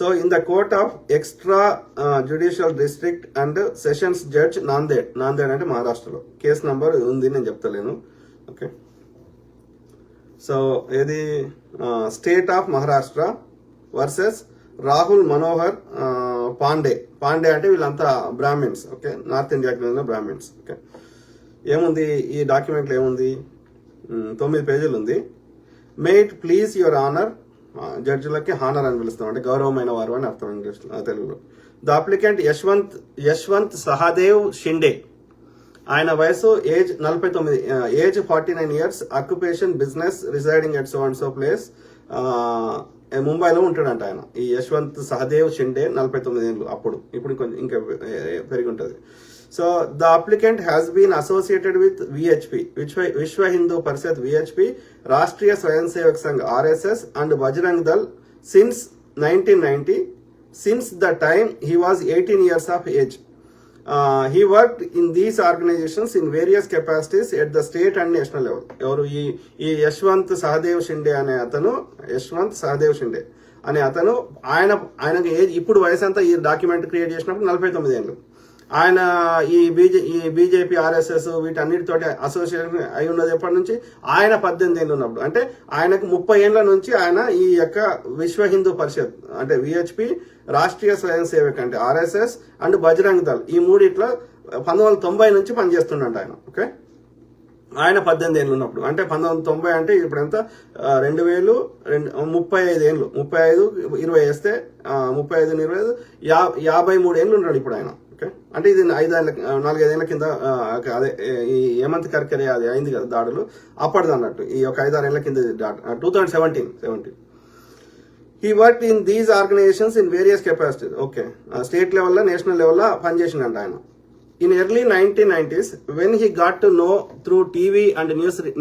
So in the court of extra judicial district and sessions judge Nanded అంటే మహారాష్ట్రలో. Case number ఉంది, నేను చెప్తలేను. Okay, so ఇది state of Maharashtra versus Rahul Manohar Pandey అంటే వీళ్ళంతా బ్రాహ్మిన్స్. ఓకే, నార్త్ ఇండియాకి చెందిన బ్రాహ్మిన్స్. ఓకే, ఏముంది ఈ డాక్యుమెంట్లో ఏముంది, 9 పేజీలు ఉంది. May it please your honour, జడ్జిలకి హానర్ అని పిలుస్తాం, అంటే గౌరవమైన వారు అని అర్థం ఇంగ్లీష్ తెలుగులో. The applicant Yashwant Sahadev Shinde. ఆయన వయసు age 49, age 49 years, occupation business, residing at so and so place. ముంబైలో ఉంటాడంట ఆయన. ఈ యశ్వంత్ సహదేవ్ షిండే 49 ఏళ్ళు అప్పుడు, ఇప్పుడు కొంచెం ఇంకా పెరిగి ఉంటుంది. So the applicant has been associated with VHP, Vishwa Hindu Parishad VHP, Rashtriya స్వయం Sevak Sangh RSS and Bajrang Dal since 1990. Since the time he was 18 years of age. He worked in these organizations in various capacities at the state and national level. ఎవరు ఈ యశ్వంత్ సహదేవ్ షిండే అనే అతను ఆయనకి age ఇప్పుడు వయసు అంతా ఈ డాక్యుమెంట్ క్రియేట్ చేసినప్పుడు 49 ఏళ్ళు. ఆయన ఈ బీజేపీ ఆర్ఎస్ఎస్ వీటన్నిటితోటి అసోసియేషన్ అయి ఉన్నది ఎప్పటి నుంచి, ఆయన 18 ఏళ్ళు ఉన్నప్పుడు. అంటే ఆయనకు 30 ఏళ్ల నుంచి ఆయన ఈ యొక్క విశ్వ హిందూ పరిషత్ అంటే విహెచ్పి, రాష్ట్రీయ స్వయం సేవక్ అంటే ఆర్ఎస్ఎస్ అండ్ బజరంగ్ దళ్ ఈ మూడిట్లో 1990 నుంచి పనిచేస్తుండంట ఆయన. ఓకే, ఆయన 18 ఏళ్ళు ఉన్నప్పుడు, అంటే 1990 అంటే ఇప్పుడు ఎంత 35 ఏళ్ళు, 35 20 వేస్తే 35 20 53 ఏళ్ళు ఉన్నాడు ఇప్పుడు ఆయన. ఓకే, అంటే ఇది 4-5 ఏళ్ల కింద, అదే ఈ హేమంత్ కర్కరే అది అయింది కదా దాడులు, అప్పటిది అన్నట్టు. ఈ ఒక 5-6 ఏళ్ల కింద 2017. He worked in these organizations in various capacities. Okay, state లెవెల్లో నేషనల్ లెవెల్లో పనిచేసిండంట ఆయన. In early 1990s, when he got to know through TV and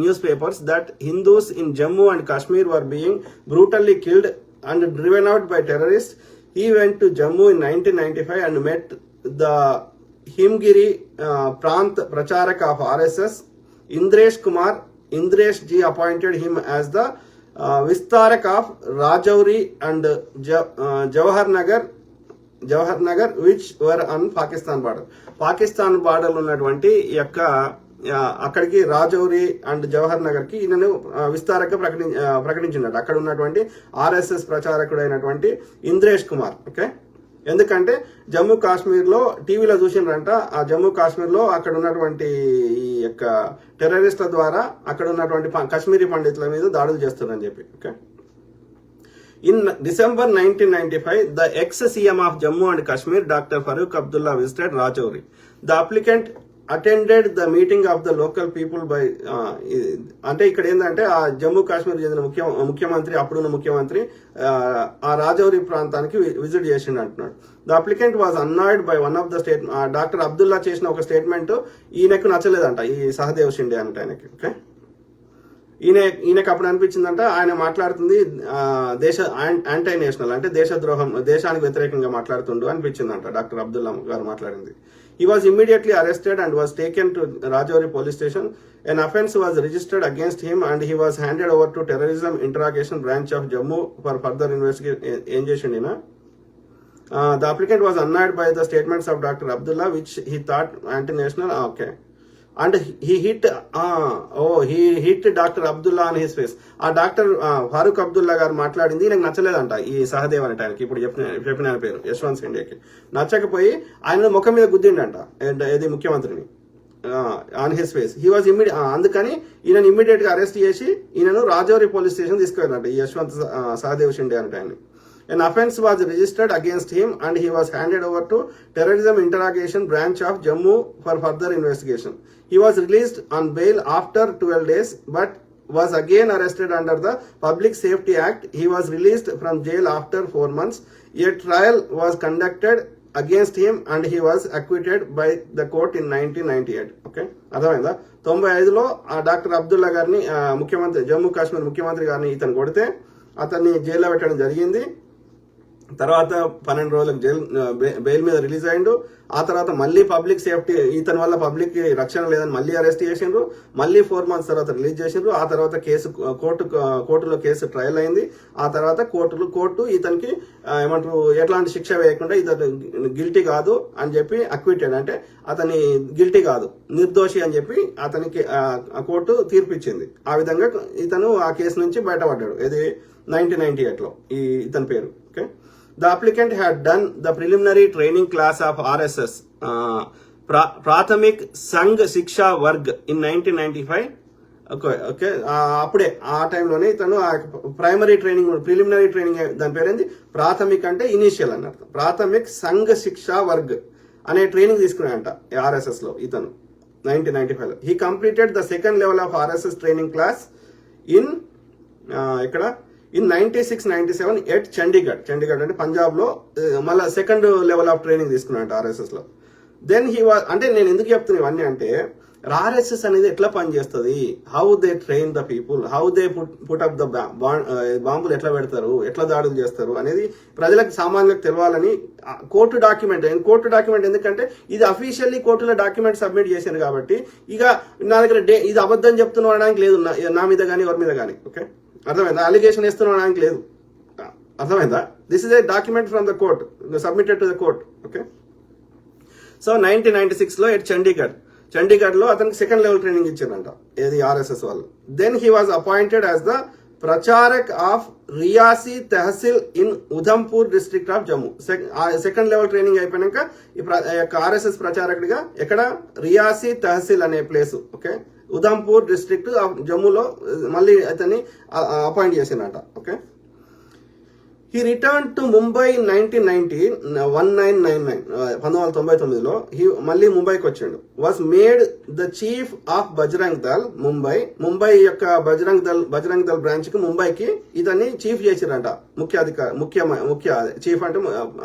newspapers that Hindus in Jammu and Kashmir were being brutally killed and driven out by terrorists, he went to Jammu in 1995 and met the Himgiri Prant Pracharak of RSS, Indresh Kumar. Indresh Ji appointed him as the Vistarak of Rajouri and Jawahar Nagar, which were on Pakistan border. Pakistan border ఉన్నటువంటి యొక్క అక్కడికి Rajouri and Jawahar Nagar కి ఈయనను విస్తారంగా ప్రకటించినట్టు అక్కడ ఉన్నటువంటి RSS ప్రచారకుడు అయినటువంటి Indresh Kumar. Okay, ఎందుకంటే జమ్మూ కాశ్మీర్ లో టీవీలో చూసినారంట, ఆ జమ్మూ కాశ్మీర్ లో అక్కడ ఉన్నటువంటి ఈ యొక్క టెర్రరిస్టుల ద్వారా అక్కడ ఉన్నటువంటి కాశ్మీరీ పండితుల మీద దాడులు చేస్తున్నారని చెప్పి. Okay, in December 1995, the ex-CM of Jammu and Kashmir, Dr. Farooq Abdullah, visited Rajouri. The applicant attended the meeting of the local people by అంటే ఇక్కడ ఏంటంటే ఆ జమ్మూ కాశ్మీర్ చెందిన ముఖ్యమంత్రి అప్పుడున్న ముఖ్యమంత్రి ఆ రాజౌరి ప్రాంతానికి విజిట్ చేసిండు అంటున్నాడు. The applicant was అన్నాయిడ్ by one of the state, doctor Abdullah చేసిన ఒక స్టేట్మెంట్ ఈయనకు నచ్చలేదంట, ఈ సహదేవ్ షిండే అంటే ఆయనకి. ఓకే, ఈయనకు అప్పుడు అనిపించిందంట ఆయన మాట్లాడుతుంది దేశ యాంటీ నేషనల్ అంటే దేశద్రోహం, దేశానికి వ్యతిరేకంగా మాట్లాడుతుండు అనిపించిందంట డాక్టర్ అబ్దుల్లా గారు మాట్లాడింది. He was immediately arrested and was taken to Rajouri police station. An offence was registered against him and he was handed over to Terrorism Interrogation Branch of Jammu for further investigation. The applicant was annoyed by the statements of Dr. Abdullah, which he thought anti-national. Okay. And he hit doctor Abdullah on his face. ఆ doctor Farooq Abdullah గారు మాట్లాడింది నాకు నచ్చలేదంట ఈ సహదేవ్ అనే ఆయనకి, ఇప్పుడు చెప్పిన పేరు యశ్వంత్ షిండేకి నచ్చకపోయి ఆయన ముఖం మీద గుద్దిండంట ఇది ముఖ్యమంత్రిని on his face. He was అందుకని ఈయన ఇమ్మీడియట్ గా అరెస్ట్ చేసి ఈయనను రాజౌరి పోలీస్ స్టేషన్ తీసుకెళ్ళారంట ఈ యశ్వంత్ సహదేవ్ షిండే అనే ఆయన్ని. An offence was registered against him and he was handed over to Terrorism Interrogation Branch of Jammu for further investigation. He was released on bail after 12 days but was again arrested under the Public Safety Act. He was released from jail after 4 months. A trial was conducted against him and he was acquitted by the court in 1998. Okay, అర్థమైందా? 95లో doctor Abdullah గారిని ముఖ్యమంత్రి జమ్మూ కాశ్మీర్ ముఖ్యమంత్రి గారిని ఇతను కొడితే అతన్ని జైల్లో పెట్టడం జరిగింది. తర్వాత 12 రోజులకు బెయిల్ మీద రిలీజ్ అయ్యిండు. ఆ తర్వాత మళ్ళీ పబ్లిక్ సేఫ్టీ, ఇతని వల్ల పబ్లిక్ రక్షణ లేదని మళ్ళీ అరెస్ట్ చేసిండ్రు. మళ్ళీ 4 months తర్వాత రిలీజ్ చేసిండ్రు. ఆ తర్వాత కేసు కోర్టులో కేసు ట్రయల్ అయింది. ఆ తర్వాత కోర్టు ఇతనికి ఏమంటారు ఎట్లాంటి శిక్ష వేయకుండా ఇతను గిల్టీ కాదు అని చెప్పి అక్విటెడ్, అంటే అతని గిల్టీ కాదు నిర్దోషి అని చెప్పి అతనికి కోర్టు తీర్పిచ్చింది. ఆ విధంగా ఇతను ఆ కేసు నుంచి బయటపడ్డాడు. ఇది 1998లో ఇతని పేరు. Okay, the applicant had done the preliminary training class of RSS Prathamik Sangh Shiksha Varg in 1995. Okay అప్పుడే ఆ టైంలోనే ఇతను ప్రైమరీ ట్రైనింగ్ ప్రిలిమినరీ ట్రైనింగ్, దాని పేరేంది ప్రాథమిక్ అంటే ఇనీషియల్ అని అర్థం. ప్రాథమిక్ సంఘ్ శిక్షా వర్గ్ అనే ట్రైనింగ్ తీసుకున్నాడంట ఆర్ఎస్ఎస్ లో ఇతను 1995లో. He completed the second level of RSS training class in ఇక్కడ ఇన్ 96-97 ఎట్ చండీగఢ్ అంటే పంజాబ్ లో మళ్ళీ సెకండ్ లెవెల్ ఆఫ్ ట్రైనింగ్ తీసుకున్నాడు ఆర్ఎస్ఎస్ లో. దెన్ హీ వాజ్, అంటే నేను ఎందుకు చెప్తున్నా ఇవన్నీ అంటే ఆర్ఎస్ఎస్ అనేది ఎట్లా పనిచేస్తుంది, how they train the people, how they put up the బాంబులు ఎట్లా పెడతారు, ఎట్లా దాడులు చేస్తారు అనేది ప్రజలకు సామాన్యులకు తెలవాలని కోర్టు డాక్యుమెంట్ ఎందుకంటే ఇది అఫీషియల్లీ కోర్టులో డాక్యుమెంట్ సబ్మిట్ చేశారు కాబట్టి ఇక నా దగ్గర ఇది అబద్ధం చెప్తున్నా అనడానికి లేదు నా మీద కానీ ఎవరి మీద కానీ. ఓకే, అర్థమైందా? అలిగేషన్ వేస్తున్నాడానికి లేదు, అర్థమైందా? This is a document from the court submitted to the court. Okay, so 1996లో ఎట్ చండీగఢ్ లో అతనికి సెకండ్ లెవెల్ ట్రైనింగ్ ఇచ్చారంట ఏది ఆర్ఎస్ఎస్ వాళ్ళు. Then he was appointed as the pracharak of Reasi tehsil in Udhampur district of Jammu. Second level training అయిపోయాక RSS ప్రచారకుడిగా ఎక్కడ రియాసీ తహసీల్ అనే place, okay, Udhampur district of జమ్మూలో మళ్ళీ అతన్ని అపాయింట్ చేసినట. Okay, he return to Mumbai 1999లో మళ్ళీ ముంబైకి వచ్చాడు. Was made the chief of Bajrang Dal Mumbai యొక్క బజరంగ్ దళ్ బ్రాంచ్ కి ముంబైకి ఇతన్ని చీఫ్ చేసిరంట. ముఖ్య చీఫ్ అంటే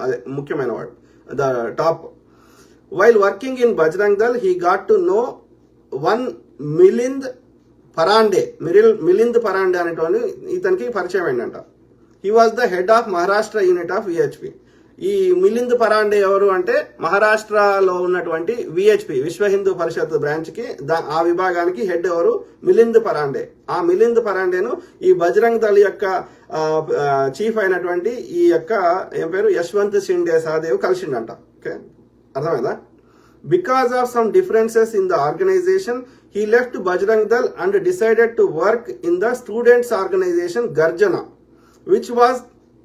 అదే ముఖ్యమైన వాడు, the top. While working in Bajrang Dal he got to no one Milind Parande అనేటువంటి ఇతనికి పరిచయం అయిందంట. He was the head of Maharashtra unit of VHP. ఈ మిలింద్ పరాండే ఎవరు అంటే మహారాష్ట్రలో ఉన్నటువంటి విహెచ్పి విశ్వ హిందూ పరిషత్ బ్రాంచ్ కి ఆ విభాగానికి హెడ్ ఎవరు? మిలింద్ పరాండే. ఆ మిలింద్ పరాండేను ఈ బజరంగ్ దళ్ యొక్క చీఫ్ అయినటువంటి ఈ యొక్క ఏం పేరు యశ్వంత్ షిండే సహదేవ్ కలిసిండంట. ఓకే, అర్థమైందా? Because of some differences in the organization, he left Bajrang Dal and decided to work in the students' organization Garjana, which was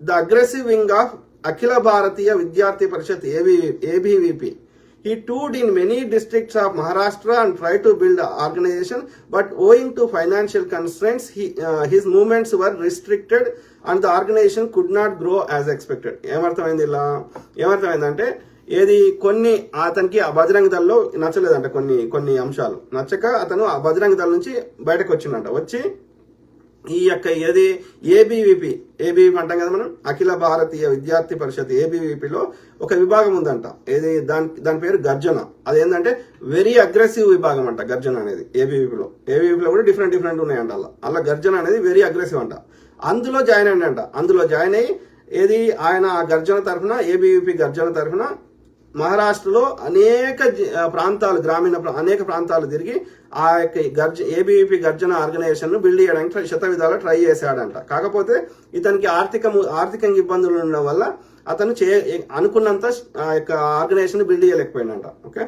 the aggressive wing of Akhila Bharatiya Vidyarthi Parishad ABVP. He toured in many districts of Maharashtra and tried to build an organization, but owing to financial constraints, his movements were restricted and the organization could not grow as expected. ఏమర్థమైందంటే ఏది కొన్ని అతనికి ఆ బజరంగ్ దళలో నచ్చలేదంట, కొన్ని అంశాలు నచ్చక అతను ఆ బజరంగ్ దళ నుంచి బయటకు వచ్చిందంట. వచ్చి ఈ యొక్క ఏది ఏబీవీపీ అంటాం కదా మనం, అఖిల భారతీయ విద్యార్థి పరిషత్ ఏబీవీపీలో ఒక విభాగం ఉందంట. ఏది దాని పేరు గర్జన. అదేంటంటే వెరీ అగ్రెసివ్ విభాగం అంట గర్జన అనేది. ఏబీవీపీలో కూడా డిఫరెంట్ ఉన్నాయంట. అలా గర్జన అనేది వెరీ అగ్రెసివ్ అంట. అందులో జాయిన్ అయ్యంట. అందులో జాయిన్ అయ్యి ఏది ఆయన గర్జన తరఫున ఏబీవీపీ గర్జన తరఫున మహారాష్ట్రలో అనేక ప్రాంతాలు అనేక ప్రాంతాలు తిరిగి ఆ యొక్క ఏబీవీపీ గర్జన ఆర్గనైజేషన్ ను బిల్డ్ చేయడానికి శతవిధాలా ట్రై చేశాడంట. కాకపోతే ఇతనికి ఆర్థికంగా ఇబ్బందులు ఉండడం వల్ల అతను అనుకున్నంత ఆ యొక్క ఆర్గనైజేషన్ బిల్డ్ చేయలేకపోయినంట. ఓకే,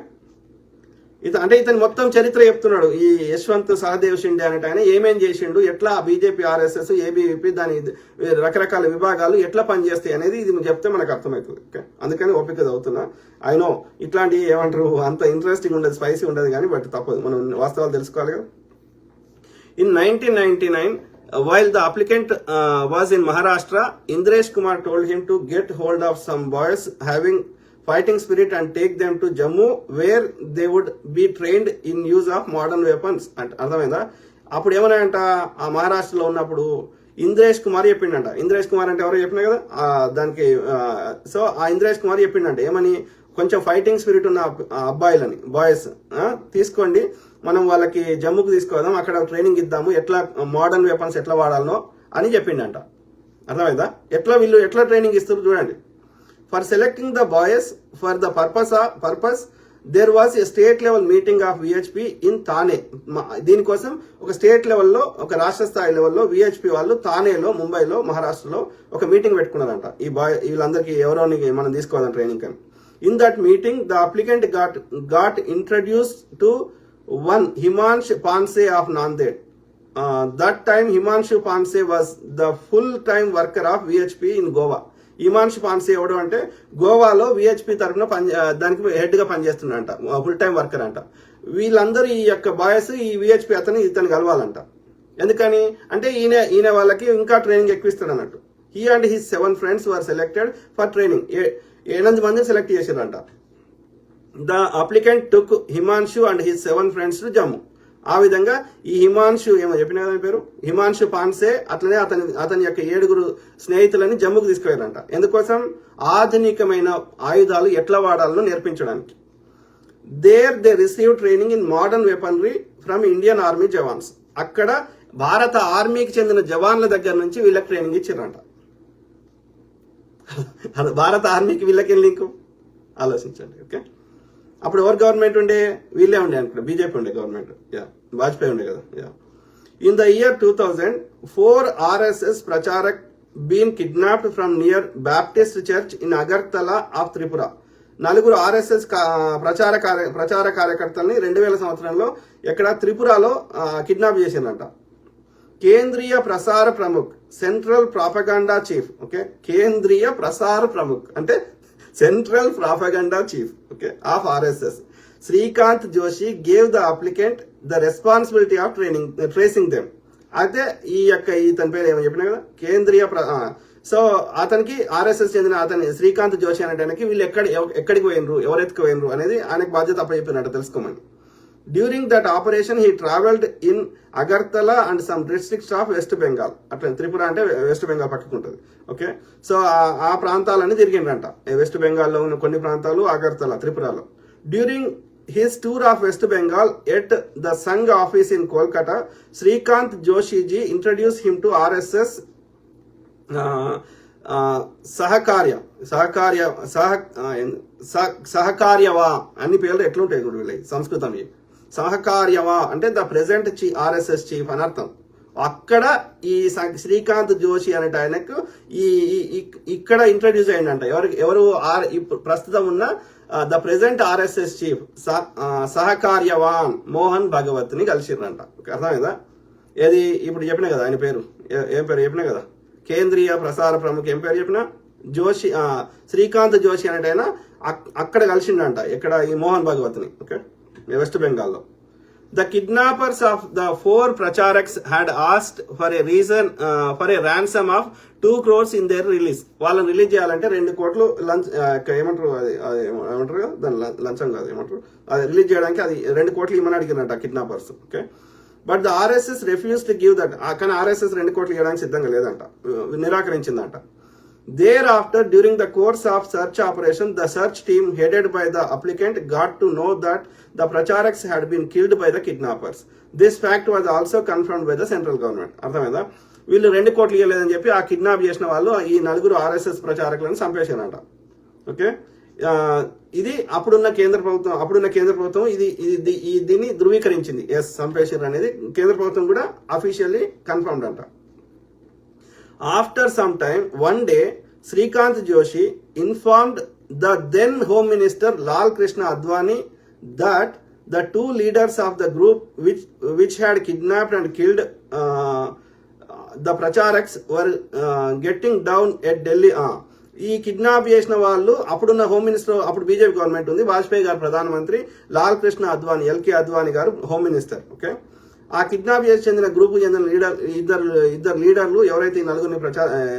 అంటే ఇతను మొత్తం చరిత్ర చెప్తున్నాడు. ఈ యశ్వంత్ సహదేవ్ షిండే అనేట ఆయన ఏమేం చేసిండు, ఎట్లా బీజేపీ ఆర్ఎస్ఎస్ ఏబీవీపీ దాని రకరకాల విభాగాలు ఎట్లా పనిచేస్తాయి అనేది ఇది చెప్తే మనకు అర్థమవుతుంది. ఓకే, అందుకని ఓపిక చదువుతున్నా. ఐ నో ఇట్లాంటి ఏమంటారు అంత ఇంట్రెస్టింగ్ ఉండదు, స్పైసీ ఉండదు, కానీ బట్ తప్పదు, మనం వాస్తవాలు తెలుసుకోవాలి కదా. In 1999 while the applicant was in Maharashtra, Indresh Kumar told him to get hold of some boys having fighting spirit and take them to Jammu where they would be trained in use of modern weapons. అంటే అర్థమైందా? అప్పుడు ఏమన్నాయంట, ఆ మహారాష్ట్రలో ఉన్నప్పుడు ఇంద్రేష్ కుమార్ చెప్పిండంట. ఇంద్రేష్ కుమార్ అంటే ఎవరో చెప్పినా కదా దానికి. సో ఆ ఇంద్రేష్ కుమార్ చెప్పిండంట ఏమని, కొంచెం ఫైటింగ్ స్పిరిట్ ఉన్న అబ్బాయిలని బాయ్స్ తీసుకోండి, మనం వాళ్ళకి జమ్ముకు తీసుకోదాం, అక్కడ ట్రైనింగ్ ఇద్దాము, ఎట్లా మోడర్న్ వెపన్స్ ఎట్లా వాడాలనో అని చెప్పిండంట. అర్థమైందా? వీళ్ళు ఎట్లా ట్రైనింగ్ ఇస్తారు చూడండి. For selecting the boys for the purpose there was a state level meeting of VHP in Thane. దీనికోసం ఒక స్టేట్ లెవెల్లో, ఒక రాష్ట్ర స్థాయి లెవెల్లో విహెచ్పి వాళ్ళు థానేలో, ముంబైలో, మహారాష్ట్రలో ఒక మీటింగ్ పెట్టుకున్నారంట. వీళ్ళందరికీ ఎవరోని మనం తీసుకోవాలని ట్రైనింగ్ అని. In that meeting the applicant got introduce to one Himansh Panse of Nanded. That time Himanshu Panse was the full time worker of VHP in Goa. Himanshu Panse ఎవడు అంటే గోవాలో విహెచ్పి తరఫున దానికి హెడ్ గా పనిచేస్తున్నాడంట, ఫుల్ టైం వర్కర్ అంట. వీళ్ళందరూ ఈ యొక్క బాయ్స్ ఈ విహెచ్పి ఇతను కలవాలంట. ఎందుకని అంటే ఈయన వాళ్ళకి ఇంకా ట్రైనింగ్ ఎక్కువ ఇస్తాడు అన్నట్టు. He and his 7 friends were selected for training. 8 మందిని సెలెక్ట్ చేశారంట. The applicant took Himanshu and his 7 friends to Jammu. ఆ విధంగా ఈ హిమాంశు ఏమో చెప్పిన కదా పేరు, హిమాంశు పాన్సే అట్లనే అతని యొక్క 7 స్నేహితులని జమ్మూకు తీసుకువెళ్ళారంట. ఎందుకోసం? ఆధునికమైన ఆయుధాలు ఎట్లా వాడాలో నేర్పించడానికి. There they receive training in modern weaponry from Indian army jawans. అక్కడ భారత ఆర్మీకి చెందిన జవాన్ల దగ్గర నుంచి వీళ్ళకి ట్రైనింగ్ ఇచ్చారంట. భారత ఆర్మీకి వీళ్ళకి లింకు ఆలోచించండి. ఓకే, అప్పుడు ఎవరు గవర్నమెంట్ ఉండే? వీళ్ళే ఉండే అనుకుంటా, బీజేపీ ఉండే గవర్నమెంట్. వాజ్పేయి ఉండే కదా. In the year 2000 4 RSS pracharak been kidnapped from near Baptist church in Agartala of Tripura. 4 RSS ప్రచార కార్యకర్తల్ని 2000 సంవత్సరంలో ఎక్కడ త్రిపురలో కిడ్నాప్ చేసిందంట. కేంద్రీయ ప్రసార Pramukh, central propaganda chief. Okay, కేంద్రీయ ప్రసార ప్రముఖ్ అంటే central propaganda chief, okay, of RSS Srikanth Joshi gave the applicant the responsibility of tracing them. అయితే ఇతని పేరు ఏమో చెప్పినా కదా, కేంద్రీయ సో అతనికి RSS చెందిన శ్రీకాంత్ జోషి అనేటానికి వీళ్ళు ఎక్కడికి పోయినరు, ఎవరెత్తుకు పోయినరు అనేది ఆయనకు బాధ్యత అప్పచెప్పినట్టు తెలుసుకోమని. During that operation he travelled in Agartala and some districts of West Bengal. అట్లా త్రిపుర అంటే వెస్ట్ బెంగాల్ పక్కకు ఉంటుంది. ఓకే, సో ఆ ప్రాంతాలన్నీ తిరిగిండ్రంట. వెస్ట్ బెంగాల్లో ఉన్న కొన్ని ప్రాంతాలు, అగర్తలా త్రిపురలో. During his tour of West Bengal at the Sangh office in Kolkata, Shrikant Joshiji introduce him to RSS sahkaryavah అన్ని పేర్లు ఎట్లుంటాయి చూడు వీళ్ళకి సంస్కృతం. సహకార్యవా అంటే ద ప్రెసెంట్ RSS చీఫ్ అని అర్థం. అక్కడ ఈ శ్రీకాంత్ జోషి అనేట ఆయనకు ఇక్కడ ఇంట్రడ్యూస్ అయ్యిందంట. ఎవరు ప్రస్తుతం ఉన్న the present RSS chief sahkaryavah Mohan Bhagwat ని కలిసిర్రంట. అర్థమైందా? ఏది ఇప్పుడు చెప్పినా కదా ఆయన పేరు, ఏం పేరు చెప్పినా కదా, కేంద్రీయ ప్రసార ప్రముఖ ఏం పేరు చెప్పినా, జోషి, శ్రీకాంత్ జోషి అనేటైనా అక్కడ కలిసిండంట. ఎక్కడ? ఈ మోహన్ భగవత్ ని. ఓకే, వెస్ట్ బెంగాల్లో. The kidnappers of the 4 pracharaks had asked for a ransom of 2 crores in their release. వాళ్ళని రిలీజ్ చేయాలంటే 2 కోట్లు ఏమంటారు దాని లంచం కాదు, ఏమంటారు అది రిలీజ్ చేయడానికి అది 2 కోట్లు ఇమ్మని అడిగినట్ట kidnappers. Okay, but the RSS refused to give that. కానీ RSS 2 కోట్లు ఇవ్వడానికి సిద్ధంగా లేదంట, నిరాకరించిందంట. Thereafter, during the course of search operation, the search team headed by the applicant got to know that the pracharaks had been killed by the kidnappers. This fact was also confirmed by the central government. అర్థమైందా? వీళ్ళు 2 కోట్లు ఇవ్వలేదని చెప్పి ఆ kidnap చేసిన వాళ్ళు ఈ 4 RSS ప్రచారకులను చంపేశారంట. Okay, ఇది అప్పుడున్న కేంద్ర ప్రభుత్వం దీన్ని ధృవీకరించింది. ఎస్, చంపేశారు అనేది కేంద్ర ప్రభుత్వం కూడా అఫీషియల్లీ కన్ఫర్మ్డ్ అంట. After some time, one day, Srikanth Joshi informed the then Home Minister Lal Krishna Advani that the 2 leaders of the group which had kidnapped and killed the Pracharaks were getting down at Delhi. ఈ kidnap చేసిన వాళ్ళు అప్పుడున్న home minister, అప్పుడు BJP government ఉంది, వాజ్పేయి గారు ప్రధానమంత్రి, Lal Krishna Advani, LK Advani గారు home minister. Okay, ఆ కిడ్నాప్ చేసి చెందిన గ్రూప్ చెందిన ఇద్దరు లీడర్లు ఎవరైతే ఈ 4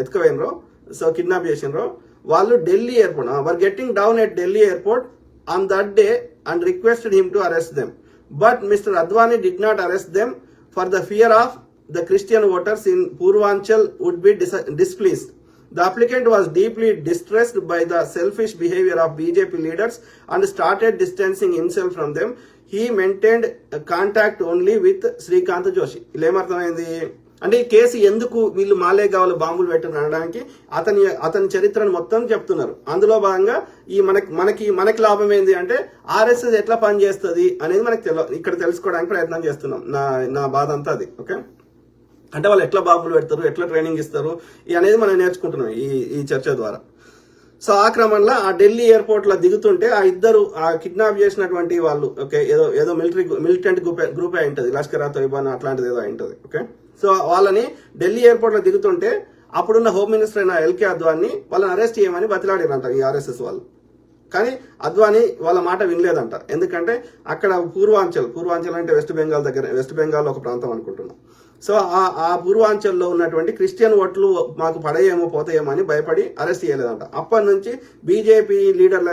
ఎత్తుకుపోయినరో, సో కిడ్నాప్ చేసినరో, వాళ్ళు Delhi airport were getting down at Delhi airport on that day and requested him to arrest them. But mister Advani did not arrest them for the fear of the Christian voters in Purvanchal would be displeased. The applicant was deeply distressed by the selfish behavior of BJP leaders and started distancing himself from them. He maintained contact only with Srikanth Joshi. ఇలా ఏమర్థమైంది అంటే ఈ case ఎందుకు వీళ్ళు మాలేగావ్లో బాంబులు పెట్టారు అనడానికి అతని చరిత్రను మొత్తం చెప్తున్నారు. అందులో భాగంగా ఈ మనకి లాభం ఏంది అంటే ఆర్ఎస్ఎస్ ఎట్లా పనిచేస్తుంది అనేది మనకి ఇక్కడ తెలుసుకోవడానికి ప్రయత్నం చేస్తున్నాం. నా బాధ అంతా అది. ఓకే, అంటే వాళ్ళు ఎట్లా బాంబులు పెడతారు, ఎట్లా ట్రైనింగ్ ఇస్తారు అనేది మనం నేర్చుకుంటున్నాం ఈ చర్చ ద్వారా. సో ఆ క్రమంలో ఆ ఢిల్లీ ఎయిర్పోర్ట్ లో దిగుతుంటే ఆ ఇద్దరు ఆ కిడ్నాప్ చేసినటువంటి వాళ్ళు, ఓకే, ఏదో మిలిటెంట్ గ్రూప్ అయి ఉంటుంది, లష్కర్ తోయిబా అట్లాంటిది ఏదో అయి ఉంటుంది. ఓకే, సో వాళ్ళని ఢిల్లీ ఎయిర్పోర్ట్ లో దిగుతుంటే అప్పుడున్న హోమ్ మినిస్టర్ అయిన ఎల్కే అద్వానీ వాళ్ళని అరెస్ట్ చేయమని బతిలాడిరంట ఈ ఆర్ఎస్ఎస్ వాళ్ళు. కానీ అద్వానీ వాళ్ళ మాట వినలేదంట. ఎందుకంటే అక్కడ పూర్వాంచల్ అంటే వెస్ట్ బెంగాల్ ఒక ప్రాంతం అనుకుంటున్నాం. సో ఆ పూర్వాంచల్లో ఉన్నటువంటి క్రిస్టియన్ ఓట్లు మాకు పడేయేమో పోతాయేమో అని భయపడి అరెస్ట్ చేయలేదంట. అప్పటి నుంచి బీజేపీ లీడర్ల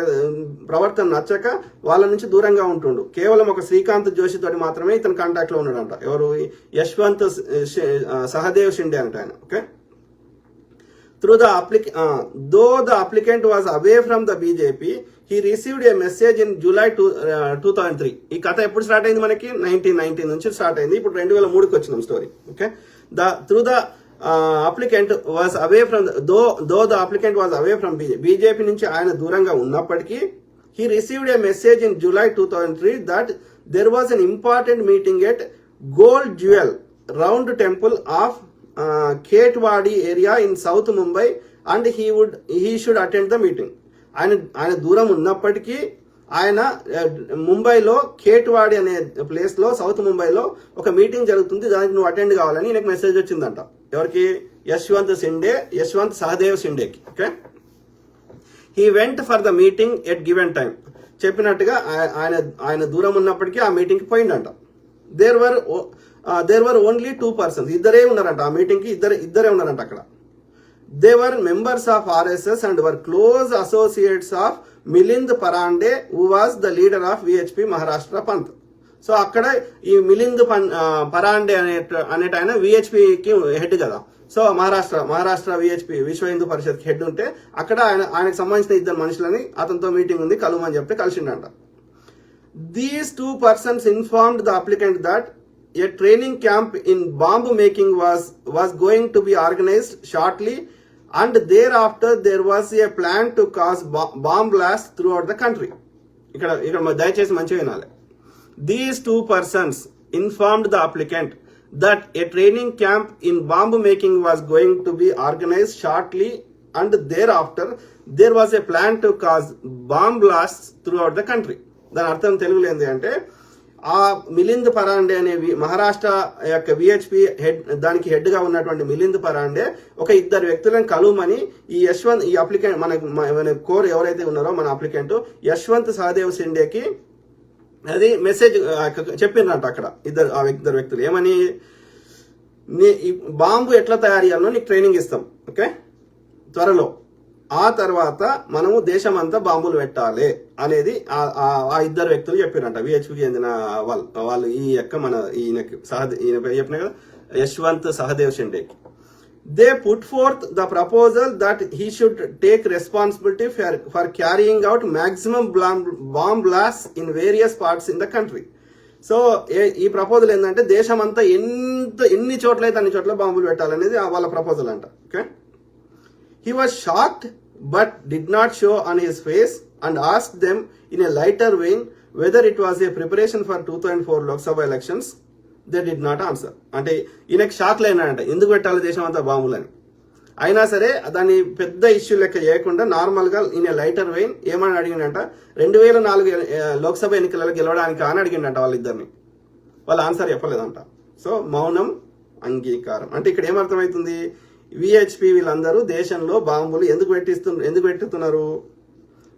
ప్రవర్తన నచ్చక వాళ్ళ నుంచి దూరంగా ఉంటుండు. కేవలం ఒక శ్రీకాంత్ జోషి తోటి మాత్రమే ఇతను కాంటాక్ట్ లో ఉన్నాడంట. ఎవరు? యశ్వంత్ సహదేవ్ షిండే అంట ఆయన. Okay, though the applicant was away from the BJP, he received a message in July 2003. ఈ కథ ఎప్పుడు స్టార్ట్ అయింది? మనకి 1990 నుంచి స్టార్ట్ అయింది. ఇప్పుడు 2003కి వచ్చినాం story. Okay, through the applicant was away from though the applicant was away from BJP నుంచి ఆయన దూరంగా ఉన్నప్పటికీ he received a message in July 2003 that there was an important meeting at Gold Jewel Round Temple of Ketwadi area in South Mumbai and he should attend the meeting. ఆయన దూరం ఉన్నప్పటికీ ఆయన ముంబైలో కేట్వాడి అనే ప్లేస్ లో, సౌత్ ముంబైలో ఒక meeting జరుగుతుంది, దానికి నువ్వు అటెండ్ కావాలని నాకు మెసేజ్ వచ్చిందంట. ఎవరికి? యశ్వంత్ సహదేవ్ షిండేకి. Okay, he went for the meeting at given time. చెప్పినట్టుగా ఆయన దూరం ఉన్నప్పటికీ ఆ మీటింగ్ కి పోయిందంట. There were only 2 persons. ఇద్దరే ఉన్నారంట ఆ మీటింగ్ కి. ఇద్దరే ఉన్నారంట అక్కడ. They were members of RSS and were close associates of Milind Parande who was the leader of VHP Maharashtra Pant. So అక్కడ ఈ మిలింద్ పరాండే అనేట ఆయన విహెచ్పికి హెడ్ కదా. సో మహారాష్ట్ర విహెచ్పి విశ్వ హిందూ పరిషత్ హెడ్ ఉంటే అక్కడ ఆయనకు సంబంధించిన ఇద్దరు మనుషులని అతనితో మీటింగ్ ఉంది కలుమని చెప్తే కలిసిండంట. These 2 persons informed the applicant that a training camp in bomb making was going to be organized shortly and thereafter there was a plan to cause bomb blasts throughout the country. ఇక్కడ దయచేసి మంచిగా వినాలి. These 2 persons informed the applicant that a training camp in bomb making was going to be organized shortly and thereafter there was a plan to cause bomb blasts throughout the country. దాని అర్థం తెలుగులో ఏంటి అంటే ఆ మిలింద్ పరాండే అనే మహారాష్ట్ర యొక్క VHP దానికి head గా ఉన్నటువంటి మిలింద్ పరాండే ఒక ఇద్దరు వ్యక్తులను కలుమని ఈ అప్లికెంట్ మన కోర్ ఎవరైతే ఉన్నారో మన అప్లికెంట్ యశ్వంత్ సహదేవ్ షిండేకి అది మెసేజ్ చెప్పిండ్రంట. అక్కడ ఇద్దరు వ్యక్తులు ఏమని, బాంబు ఎట్లా తయారు చేయాలో నీకు ట్రైనింగ్ ఇస్తాం, ఓకే, త్వరలో. ఆ తర్వాత మనము దేశం అంతా బాంబులు పెట్టాలి అనేది ఆ ఇద్దరు వ్యక్తులు చెప్పారంట. విహెచ్పికి చెందిన వాళ్ళు ఈ యొక్క ఈయన చెప్పిన కదా యశ్వంత్ సహదేవ్ షిండేకి. They put forth the proposal that he should take responsibility for carrying out maximum bomb blast in various parts in the country. So ఈ ప్రపోజల్ ఏంటంటే దేశం అంతా ఎన్ని చోట్లయితే అన్ని చోట్ల బాంబులు పెట్టాలనేది వాళ్ళ ప్రపోజల్ అంట. Okay, he was shocked but did not show on his face and asked them in a lighter vein whether it was a preparation for 2004 Lok Sabha elections. They did not answer. అంటే ఈయనకి shock లేనంట ఎందుకు పెట్టాలి దేశం అంతా బాంబులని. అయినా సరే దాన్ని పెద్ద ఇష్యూ లెక్క చేయకుండా నార్మల్ గా ఈయన లైటర్ వెయిన్ ఏమని అడిగిందంట, 2004 లోక్సభ ఎన్నికలలో గెలవడానికి అని అడిగిండంట వాళ్ళిద్దరిని. వాళ్ళ ఆన్సర్ చెప్పలేదంట. సో మౌనం అంగీకారం అంటే ఇక్కడ ఏమర్థమవుతుంది, విహెచ్పి వీళ్ళందరూ దేశంలో బాంబులు ఎందుకు పెట్టుతున్నారు,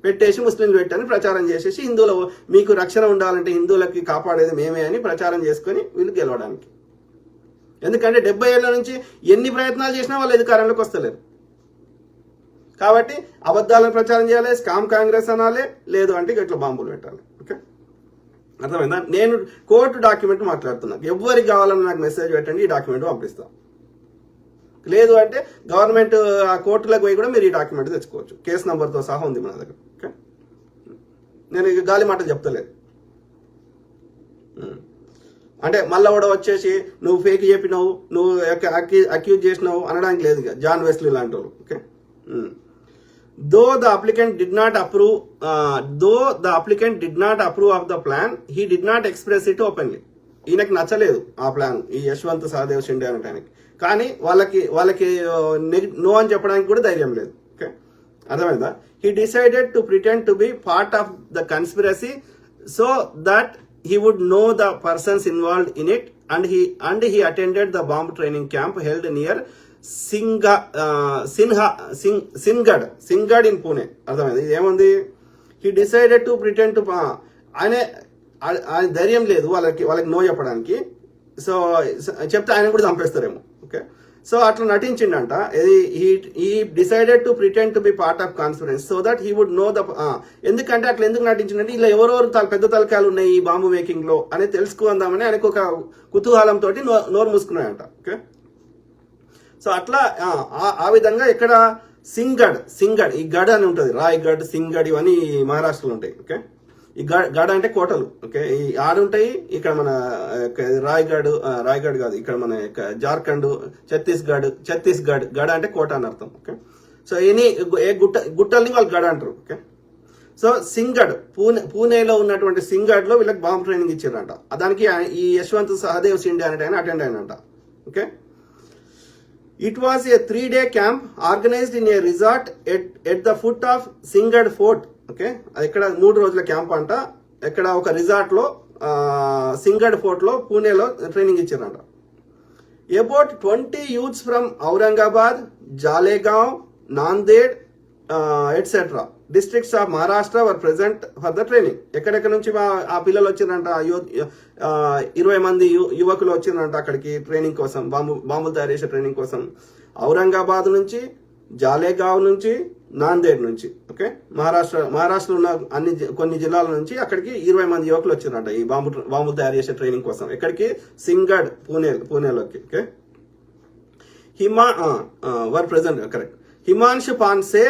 పెట్టేసి ముస్లింలు పెట్టని ప్రచారం చేసేసి హిందువుల మీకు రక్షణ ఉండాలంటే హిందువులకి కాపాడేది మేమే అని ప్రచారం చేసుకుని వీళ్ళు గెలవడానికి. ఎందుకంటే 70 ఏళ్ల నుంచి ఎన్ని ప్రయత్నాలు చేసినా వాళ్ళు అధికారంలోకి వస్తలేరు. కాబట్టి అబద్ధాలను ప్రచారం చేయాలి, స్కామ్ కాంగ్రెస్ అనాలి, లేదు అంటే ఇట్లా బాంబులు పెట్టాలి. ఓకే, అర్థమైందా? నేను కోర్టు డాక్యుమెంట్ మాట్లాడుతున్నాను. ఎవరికి కావాలన్నా నాకు మెసేజ్ పెట్టండి, ఈ డాక్యుమెంట్ పంపిస్తాను. లేదు అంటే గవర్నమెంట్ ఆ కోర్టులకు పోయి కూడా మీరు ఈ డాక్యుమెంట్ తెచ్చుకోవచ్చు. కేసు నంబర్తో సహా ఉంది మన దగ్గర. ఓకే, నేను గాలి మాటలు చెప్తలేదు. అంటే మళ్ళీ కూడా వచ్చేసి నువ్వు ఫేక్ చెప్పినావు, నువ్వు అక్యూజ్ చేసినావు అనడానికి లేదు ఇక జాన్ వెస్లీ లాంటి వాళ్ళు. Okay, though the applicant did not approve of the plan, he did not express it openly. ఈయనకి నచ్చలేదు ఆ ప్లాన్, ఈ యశ్వంత్ సహదేవ్ షిండే అనటానికి. కానీ వాళ్ళకి నో అని చెప్పడానికి కూడా ధైర్యం లేదు. ఓకే, అర్థమైందా? He decided to pretend to be part of the conspiracy so that he would know the persons involved in it, and he attended the bomb training camp held near Singad in Pune. అర్థమైంది? ఇది ఏముంది? he decided to pretend to ఆయన ధైర్యం లేదు వాళ్ళకి no చెప్పడానికి. So చెప్తే ఆయన కూడా చంపేస్తారేమో. ఓకే, సో అట్లా నటించిండంట. ఈ decided to pretend to be part of conspiracy so that he would know the, ఎందుకంటే అట్లా ఎందుకు నటించిందంటే ఇలా ఎవరెవరు పెద్ద తలకాయలు ఉన్నాయి ఈ బాంబు మేకింగ్ లో అని తెలుసుకుందామని ఆయనకు ఒక కుతూహలంతో నోరు మూసుకున్నాయంట. ఓకే, సో అట్లా ఆ విధంగా ఇక్కడ సింగడ్ ఈ గడ్ అని ఉంటుంది, రాయ్గఢ్, సింగడ్ ఇవన్నీ మహారాష్ట్రలో ఉంటాయి. ఓకే, ఈ గడ్ అంటే కోటలు. ఓకే, ఈ ఆడుంటాయి ఇక్కడ మన రాయ్గఢ్ కాదు, ఇక్కడ మన జార్ఖండ్, ఛత్తీస్గఢ్ గడ అంటే కోట అని అర్థం. ఓకే, సో ఏ గుట్టల్ని వాళ్ళు గడ అంటారు. ఓకే, సో సింగడ్ పూణేలో ఉన్నటువంటి సింగడ్ లో వీళ్ళకి బాంబ్ ట్రైనింగ్ ఇచ్చారంట. దానికి ఈ యశ్వంత్ సహదేవ్ షిండే అనే ఆయన అటెండ్ అయినంట. Okay, it was a 3-day camp organized in a resort at the foot of Singad Fort. Okay, అది ఇక్కడ 3 రోజుల క్యాంప్ అంట. ఇక్కడ ఒక రిసార్ట్ లో సింగడ్ ఫోర్ట్ లో పూణేలో ట్రైనింగ్ ఇచ్చారంట. About 20 youths from Aurangabad, Jalgaon, Nanded etcetera districts of Maharashtra were present for the training. ఎక్కడెక్కడ నుంచి ఆ పిల్లలు వచ్చిరంట, 20 మంది యువకులు వచ్చిరంట అక్కడికి ట్రైనింగ్ కోసం, బాంబులు తయారు చేసే ట్రైనింగ్ కోసం. ఔరంగాబాద్ నుంచి, జాలేగావ్ నుంచి, నాందేడ్ నుంచి. ఓకే, మహారాష్ట్రలో ఉన్న కొన్ని జిల్లాల నుంచి అక్కడికి 20 మంది యువకులు వచ్చిరంట ఈ బాంబులు తయారు చేసే ట్రైనింగ్ కోసం. ఎక్కడికి? సింగడ్ పూణేలోకి. Okay, were present. Correct. Himanshu Panse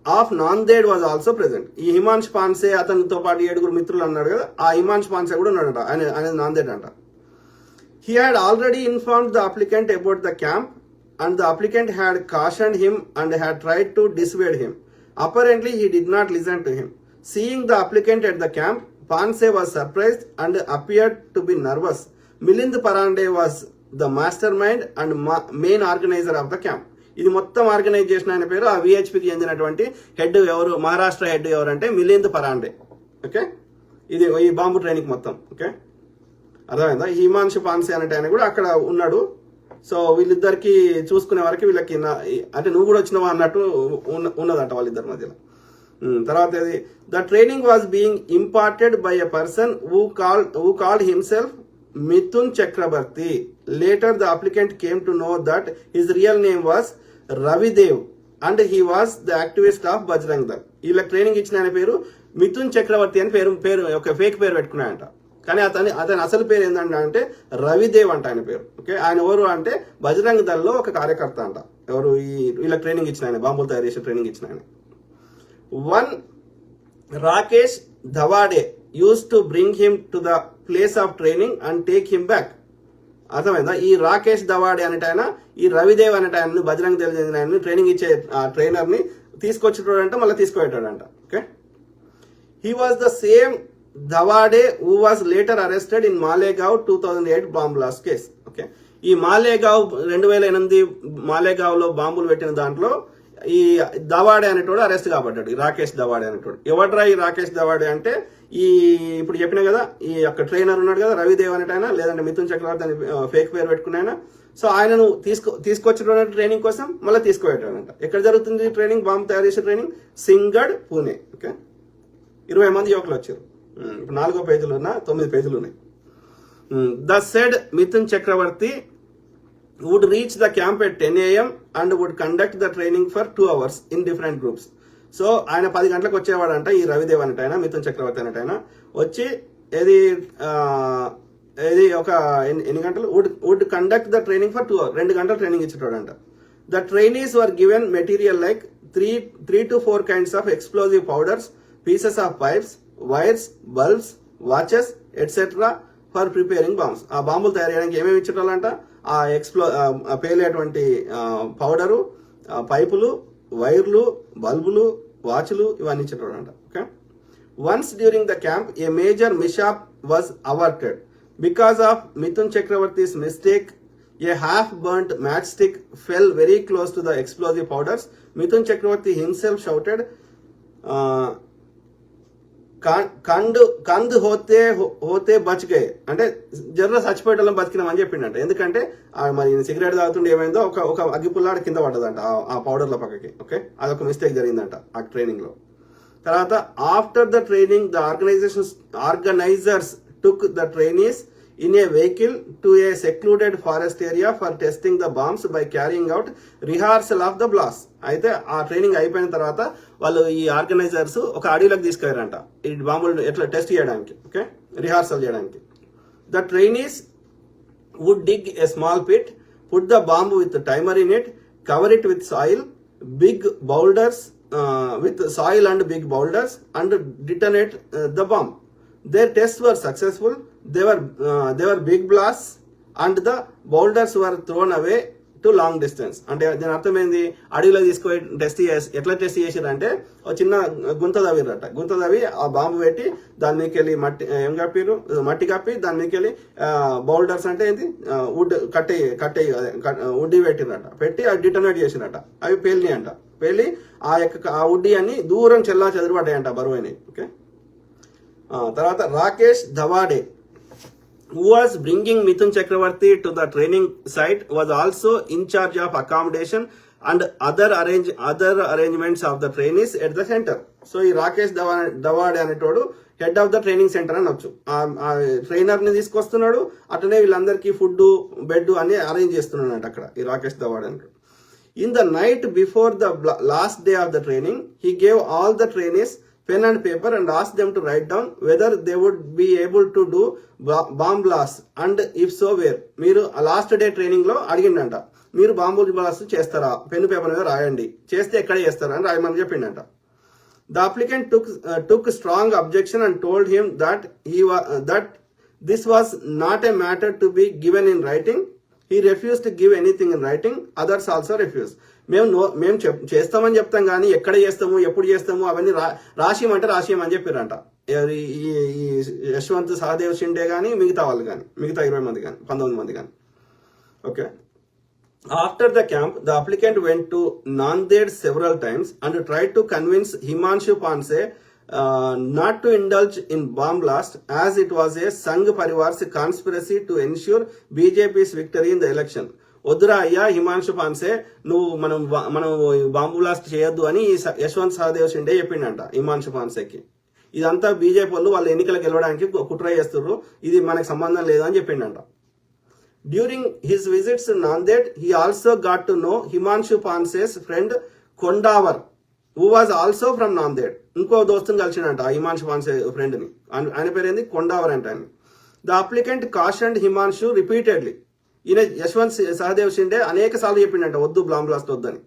of Nanded was also present. ఈ హిమాంశు పాన్సే అతనితో పాటు 7 మిత్రులు అన్నాడు కదా, ఆ హిమాంశు పాన్సే కూడా ఉన్నాడంట. ఆయన నాందేడ్ అంట. He had already informed the applicant about the camp and the applicant had cautioned him and had tried to dissuade him. Apparently, he did not listen to him. Seeing the applicant at the camp, Panse was surprised and appeared to be nervous. Milind Parande was the mastermind and main organizer of the camp. ఇది మొత్తం organise చేసిన ఆయన పేరు, ఆ విహెచ్పికి చెందినటువంటి head ఎవరు, Maharashtra head ఎవరు అంటే మిలింద్ పరాండే. ఓకే, ఇది ఈ బాంబు ట్రైనింగ్ మొత్తం. ఓకే, అర్థమైందా? హిమాంశు పాన్సే అనే ఆయన కూడా అక్కడ ఉన్నాడు. సో వీళ్ళిద్దరికి చూసుకునే వరకు వీళ్ళకి అంటే నువ్వు కూడా వచ్చినావా అన్నట్టు ఉన్నదంట వాళ్ళిద్దరి మధ్యలో. తర్వాత the training was being imparted by a person who called himself Mithun Chakravarti. Later the applicant came to know that his real name was Ravidev and he was the activist of Bajrang Dal. వీళ్ళకి ట్రైనింగ్ ఇచ్చిన ఆయన పేరు మిథున్ చక్రవర్తి అని పేరు ఒక ఫేక్ పేరు పెట్టుకున్నాయంట. కానీ అతని అసలు పేరు ఏంటంటే రవిదేవ్ అంట ఆయన పేరు. ఓకే, ఆయన ఎవరు అంటే బజరంగ్ దళ్లో ఒక కార్యకర్త అంట. ఎవరు? వీళ్ళకి ట్రైనింగ్ ఇచ్చిన ఆయన, బాంబులు తయారు చేసే ట్రైనింగ్ ఇచ్చిన ఆయన. One Rakesh Dhawade used to bring him to the place of training and take him back. అర్థమైందా? ఈ రాకేష్ ధవాడే అనేట ఆయన ఈ రవిదేవ్ అనేట ఆయన బజరంగ్ దళ చెందిన ఆయన ట్రైనింగ్ ఇచ్చే ట్రైనర్ ని తీసుకొచ్చేటోడంట, మళ్ళీ తీసుకుపోయేటాడంట. Okay, he was the same Dhawade who was later arrested in Malegaon 2008 bomb blast case. Okay, ఈ మాలేగావ్ 2008 మాలేగావ్ లో బాంబులు పెట్టిన దాంట్లో ఈ దవాడే అనేటోడు అరెస్ట్ కాబడ్డాడు. ఈ రాకేష్ దవాడే అనేటోడు. ఎవడ్రా ఈ రాకేష్ దవాడే అంటే ఇప్పుడు చెప్పిన కదా, ఈ యొక్క ట్రైనర్ ఉన్నాడు కదా రవిదేవ్ అనేటైనా, లేదంటే మిథున్ చక్రవర్తి అని ఫేక్ పేరు పెట్టుకున్నాయన. సో ఆయనను తీసుకొచ్చిన ట్రైనింగ్ కోసం మళ్ళీ తీసుకుపోయాడంట. ఎక్కడ జరుగుతుంది ట్రైనింగ్, బాంబు తయారు చేసే ట్రైనింగ్? సింగడ్, పూణే. ఓకే, 20 మంది యువకులు వచ్చారు. ఇప్పుడు 4వ పేజీలో ఉన్న 9 పేజీలు ఉన్నాయి. The said Mithun Chakraborty would reach the camp at 10 AM and would conduct the training for 2 hours in different groups. So ఆయన 10 గంటలకు వచ్చేవాడంట. ఈ రవిదేవ్ అనేటైనా, మిథున్ చక్రవర్తి అనేటైనా వచ్చి ఏది ఒక ఎన్ని గంటలు would conduct the training for 2 hours, 2 గంటలు ట్రైనింగ్ ఇచ్చేటోడంట. The trainees were given material like 3 to 4 kinds of explosive powders, pieces of pipes, wires, bulbs, watches, etc. For preparing bombs. ఆ బాంబులు తయారు చేయడానికి ఏమేమి ఇచ్చేటోళ్ళంట, ఆ పేలేటువంటి పౌడరు, పైపులు, వైర్లు, బల్బులు, వాచ్లు ఇవన్నీ ఇచ్చేటోళ్ళంట. Okay. Once during the camp a major mishap was averted because of Mithun Chakravarti's mistake. A half-burnt matchstick fell very close to the explosive powders. Mithun Chakravarti himself shouted, Kandukuri హోతే బచ్కే, అంటే జర్ర చచ్చిపోయేటోళ్ళం బతికినామని చెప్పిండంట. ఎందుకంటే మరి సిగరెట్ తాగుతుండే ఏమైందో ఒక అగ్గిపుల్లాడ కింద పడ్డదంట ఆ పౌడర్ల పక్కకి. ఓకే, అదొక మిస్టేక్ జరిగిందంట ఆ ట్రైనింగ్ లో. తర్వాత after the training the organisers took the trainees in a vehicle to a secluded forest area for testing the bombs by carrying out rehearsal of the blast. అయితే ఆ ట్రైనింగ్ అయిపోయిన తర్వాత వాళ్ళు ఈ ఆర్గనైజర్స్ ఒక అడవిలోకి తీసుకెళ్లారంట ఈ బాంబులు ఎట్లా టెస్ట్ చేయడానికి. ఓకే, రిహార్సల్ చేయడానికి. The trainees would dig a small pit, put the bomb with timer in it, cover it with soil, big boulders with soil and big boulders, and detonate the bomb. Their tests were successful. They were big blasts and the boulders were thrown away to long distance. అంటే దీని అర్థమైంది, అడవిలో తీసుకొని ఎట్లా test చేసారంటే ఒక చిన్న గుంత తవ్విరట. గుంత తవ్వి ఆ బాంబు పెట్టి దాని మీదకి వెళ్ళి మట్టి కప్పి దాని మీదకి వెళ్ళి బౌల్డర్స్ అంటే ఏంటి వుడ్ కట్టె వుడ్డి పెట్టిరట. పెట్టి అవి డిటోనేట్ చేసిరట. అవి పేలినాయి అంట. పేలి ఆ వుడ్డి అన్ని దూరం చెల్లా చెదిరిపడ్డాయంట, బరువైనవి. ఓకే. తర్వాత Rakesh ధవాడే, who was bringing Mithun Chakravarti to the training site, was also in charge of accommodation and other arrangements of the trainees at the center. So ఈ రాకేష్ దవాడే అనేటోడు head of the training centre అనొచ్చు. ఆ trainer ని తీసుకొస్తున్నాడు, అట్లనే వీళ్ళందరికీ food, bed అన్ని arrange చేస్తున్నాడు అక్కడ ఈ రాకేష్ దవాడే అంటాడు. In the night before the last day of the training, he gave all the trainees pen and paper and asked them to write down whether they would be able to do bomb blast and if so where. మీరు last day training లో అడిగిండంట, మీరు bomb blast చేస్తారా, pen paper మీద రాయండి, చేస్తే ఎక్కడ చేస్తారా అని రాయమని చెప్పిండంట. The applicant took strong objection and told him that this was not a matter to be given in writing. He refused to give anything in writing. Others also refused. మేము చేస్తామని చెప్తాం కానీ ఎక్కడ చేస్తాము, ఎప్పుడు చేస్తాము అవన్నీ రాసియమంటే రాసియమని చెప్పారంట. ఈ యశ్వంత్ సహదేవ్ షిండే కానీ మిగతా వాళ్ళు కానీ, మిగతా 20 మంది కానీ 19 మంది కానీ. Okay. After the camp the applicant went to Nanded several times and tried to convince Himanshu Panse not to indulge in bomb blast as it was a Sangh Parivar's conspiracy to ensure BJP's victory in the election. వద్దురా అయ్యా హిమాన్షు పాన్సే, నువ్వు మనం bomb blast చేయొద్దు అని యశ్వంత్ సహదేవ్ షిండే చెప్పిండంట హిమాన్షు పాన్సేకి. ఇదంతా BJP వాళ్ళు వాళ్ళ ఎన్నికలు గెలవడానికి కుట్ర చేస్తున్నారు, ఇది మనకు సంబంధం లేదు అని చెప్పిండంట. During his visits Nanded he also got to know Himanshu Panse's friend Kondawar, who was also from Nanded. ఇంకో దోస్తుని కలిసినంట హిమాన్షు పాన్సే ఫ్రెండ్ ని. ఆయన పేరేంది, కొండావర్ అంట ఆయన. The applicant cautioned Himanshu repeatedly. ఈయన యశ్వంత్ సహదేవ్ షిండే అనేక సార్లు చెప్పిండంట వద్దు బాంబ్ బ్లాస్ట్ వద్దని.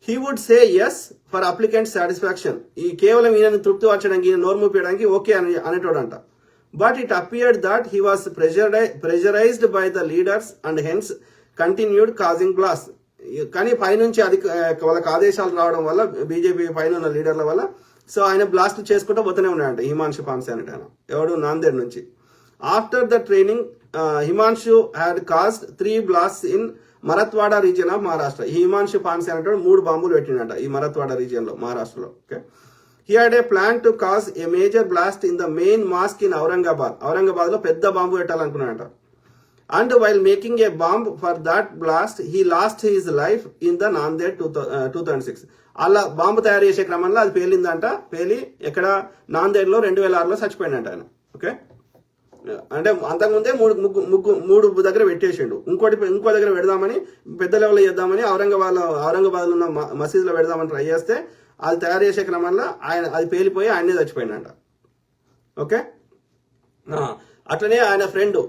He would say yes for applicant satisfaction. ఈ కేవలం ఈయనను తృప్తి పరచడానికి, ఈయన నోరు మూపించడానికి ఓకే అనేటోడంట. But it appeared that he was pressurised by the leaders and hence continued causing blast. కానీ పైనుంచి వాళ్ళకి ఆదేశాలు రావడం వల్ల, బీజేపీ పైన ఉన్న లీడర్ల వల్ల, సో ఆయన బ్లాస్ట్ చేసుకుంటూ పోతూనే ఉన్నాడంట హిమాన్షు పాన్సే అనేట ఆయన. ఎవడు, నాందేడ్ నుంచి. After the training Himanshu had caused 3 blasts in Marathwada region of Maharashtra. ఈ హిమాన్షు పాన్సే అనేటోడు 3 బాంబులు పెట్టిండట ఈ మరత్వాడ రీజియన్ లో, మహారాష్ట్రలో. Okay. He had a plan to cause a major blast in the main mask in Aurangabad లో పెద్ద bomb పెట్టాలనుకున్నాడట. And while making a bomb for that blast, he lost his life in the Nanded 2006. అలా bomb తయారు చేసే క్రమంలో అది పేలిందంట. పేలి ఎక్కడ, నాందేడ్ లో 2006లో చచ్చిపోయినట్ట ఆయన. ఓకే. అంటే అంతకుముందే మూడు దగ్గర పెట్టేసిండు. ఇంకో దగ్గర పెడదామని, పెద్ద లెవెల్ చేద్దామని ఔరంగాబాద్ లో ఉన్న మసీదులో పెడదామని ట్రై చేస్తే అది తయారు చేసే క్రమంలో అది పేలిపోయి ఆయనే చచ్చిపోయినంట. ఓకే. అట్లనే ఆయన ఫ్రెండ్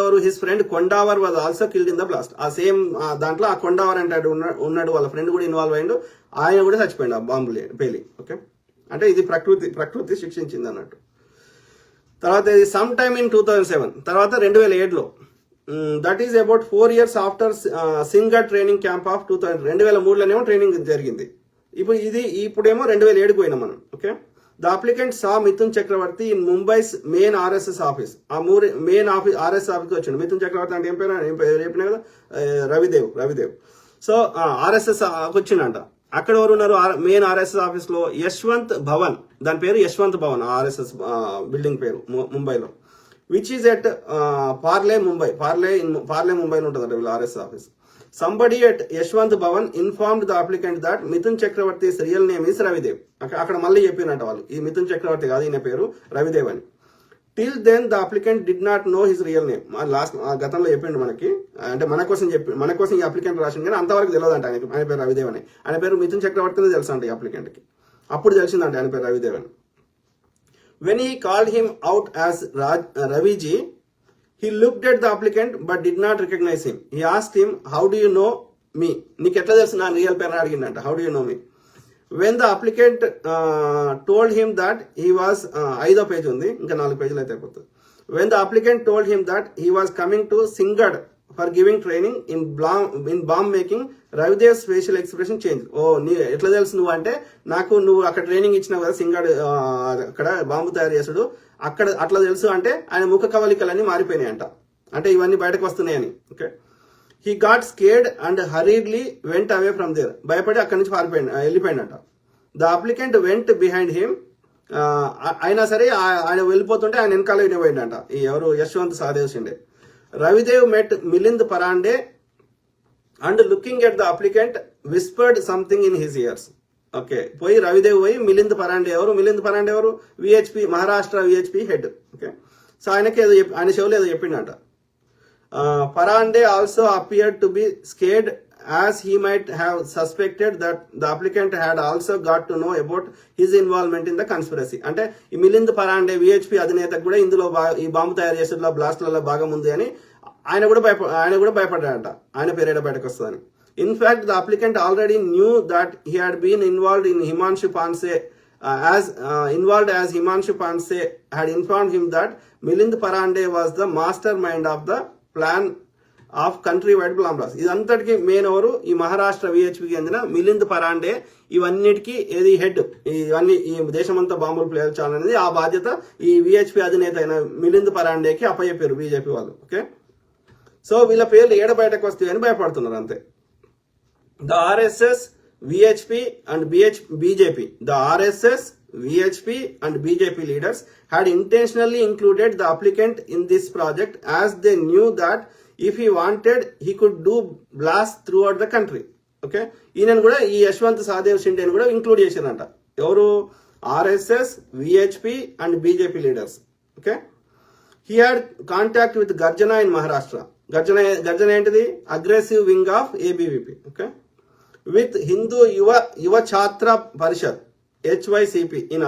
ఎవరు, his friend Kondawar was also killed in the blast. ఆ సేమ్ దాంట్లో ఆ కొండావర్ అంటే ఉన్నాడు, వాళ్ళ ఫ్రెండ్ కూడా ఇన్వాల్వ్ అయ్యిండు, ఆయన కూడా చచ్చిపోయిండు ఆ బాంబు పేలి. ఓకే. అంటే ఇది ప్రకృతి శిక్షించింది అన్నట్టు. తర్వాత ఇది సమ్ టైమ్ ఇన్ 2007, తర్వాత 2007లో. That is about 4 years after Sinhagad training camp of 2003లోనేమో ట్రైనింగ్ జరిగింది. ఇప్పుడేమో 2007కి పోయినాం మనం. Okay, the applicant saw Mithun Chakravarti in Mumbai's main RSS office. ఆ మెయిన్ ఆఫీస్ RSS ఆఫీస్కి వచ్చిండు. మిథున్ చక్రవర్తి అంటే ఏం పేరు చెప్పినా కదా, రవిదేవ్. సో RSS వచ్చిండంట. అక్కడ ఎవరు ఉన్నారు మెయిన్ RSS ఆఫీస్ లో? యశ్వంత్ భవన్, దాని పేరు యశ్వంత్ భవన్, RSS బిల్డింగ్ పేరు ముంబైలో, విచ్ ఈజ్ ఎట్ పార్లే ముంబైలో ఉంటుంది వీళ్ళ RSS office. Somebody at Yashwant Bhavan informed the applicant that Mithun Chakravarti real name is Ravidev. అక్కడ మళ్ళీ చెప్పినట్టు వాళ్ళు, ఈ మిథున్ చక్రవర్తి కాదు, ఈయన పేరు రవిదేవ్ అని. Till then the applicant did not know his real name. Last గతంలో చెప్పిండు మనకి, అంటే మన కోసం ఈ అప్లికెంట్ రాసింది, కానీ అంతవరకు తెలియదు అంట ఆయన పేరు రవిదేవ్ అని. ఆయన పేరు మిథున్ చక్రవర్తి తెలుసు అంట ఈ అప్లికెంట్కి. అప్పుడు తెలిసిందంట ఆయన పేరు రవిదేవ్ అని. When he called him out as Ravi ji, he looked at the applicant but did not recognize him. He asked him, how do you know me? నీకు ఎట్లా తెలుసు నా రియల్ పేరు అడిగిందంట. how do you know me? When the applicant told him that he was 5వ page ఉంది, ఇంకా 4 పేజీలు అయితే అయిపోతుంది. When the applicant told him that he was coming to Singad for giving training in bomb making, Ravidev's facial expression changed. నీ ఎట్లా తెలుసు నువ్వు అంటే, నువ్వు అక్కడ ట్రైనింగ్ ఇచ్చినావు కదా సింగడ్, అక్కడ బాంబు తయారు చేసుడు, అక్కడ అట్లా తెలుసు అంటే ఆయన ముఖ కవలికలన్నీ మారిపోయినాయి అంట. అంటే ఇవన్నీ బయటకు వస్తున్నాయని. Okay, he got scared and hurriedly went away from there. భయపడి అక్కడి నుంచి వెళ్ళిపోయిందంట. The applicant went behind him. అయినా సరే ఆయన వెళ్ళిపోతుంటే ఆయన వెనకాల పోయిందంట. ఈ ఎవరు Yashwant Sahadev Shinde. Ravidev met Milind Parande and looking at the applicant whispered something in his ears. Okay, Ravidev పోయి మిలింద్ పరాండే ఎవరు VHP, Maharashtra VHP head. Okay, so ఆయన చెవులు ఏదో చెప్పిండంట. Parande also appeared to B scared as he might have suspected that the applicant had also got to know about his involvement in the conspiracy. అంటే ఈ Milind Parande VHP అధినేతకు కూడా ఇందులో ఈ బాంబు తయారు చేసేట్లో బ్లాస్ట్లలో భాగం ఉంది అని ఆయన కూడా భయపడ్డాడంట, ఆయన పేరేడ బయటకు వస్తుందని. In fact, the applicant already knew that he had been involved in Himanshu Panse as Himanshu Panse had informed him that Milind Parande was the mastermind of the plan of country wide blast. ఇదంతటికి main ఎవరు? ఈ మహారాష్ట్ర విహెచ్పికి చెందిన మిలింద్ పరాండే. ఇవన్నిటికీ ఏది head, ఇవన్నీ ఈ దేశమంతా బాంబులు పేల్చాలనేది ఆ బాధ్యత ఈ విహెచ్పి అధినేత అయిన మిలింద్ పరాండేకి అప్పచెప్పారు బీజేపీ వాళ్ళు. ఓకే, సో వీళ్ళ పేర్లు ఏడ బయటకు వస్తాయని భయపడుతున్నారు అంతే. The RSS, VHP and BJP. The RSS, VHP and BJP leaders had intentionally included the applicant in this project as they knew that if he wanted, he could do blasts throughout the country. Okay, ఈయనను కూడా ఈ యశ్వంత్ సహదేవ్ షిండేని కూడా include చేశారంట. ఎవరు? RSS, VHP and BJP leaders. Okay, he had contact with Garjana in Maharashtra. Garjana ఏంటిది? Aggressive wing of ABVP. Okay, with Hindu Yuva Chhatra Parishad HYCP in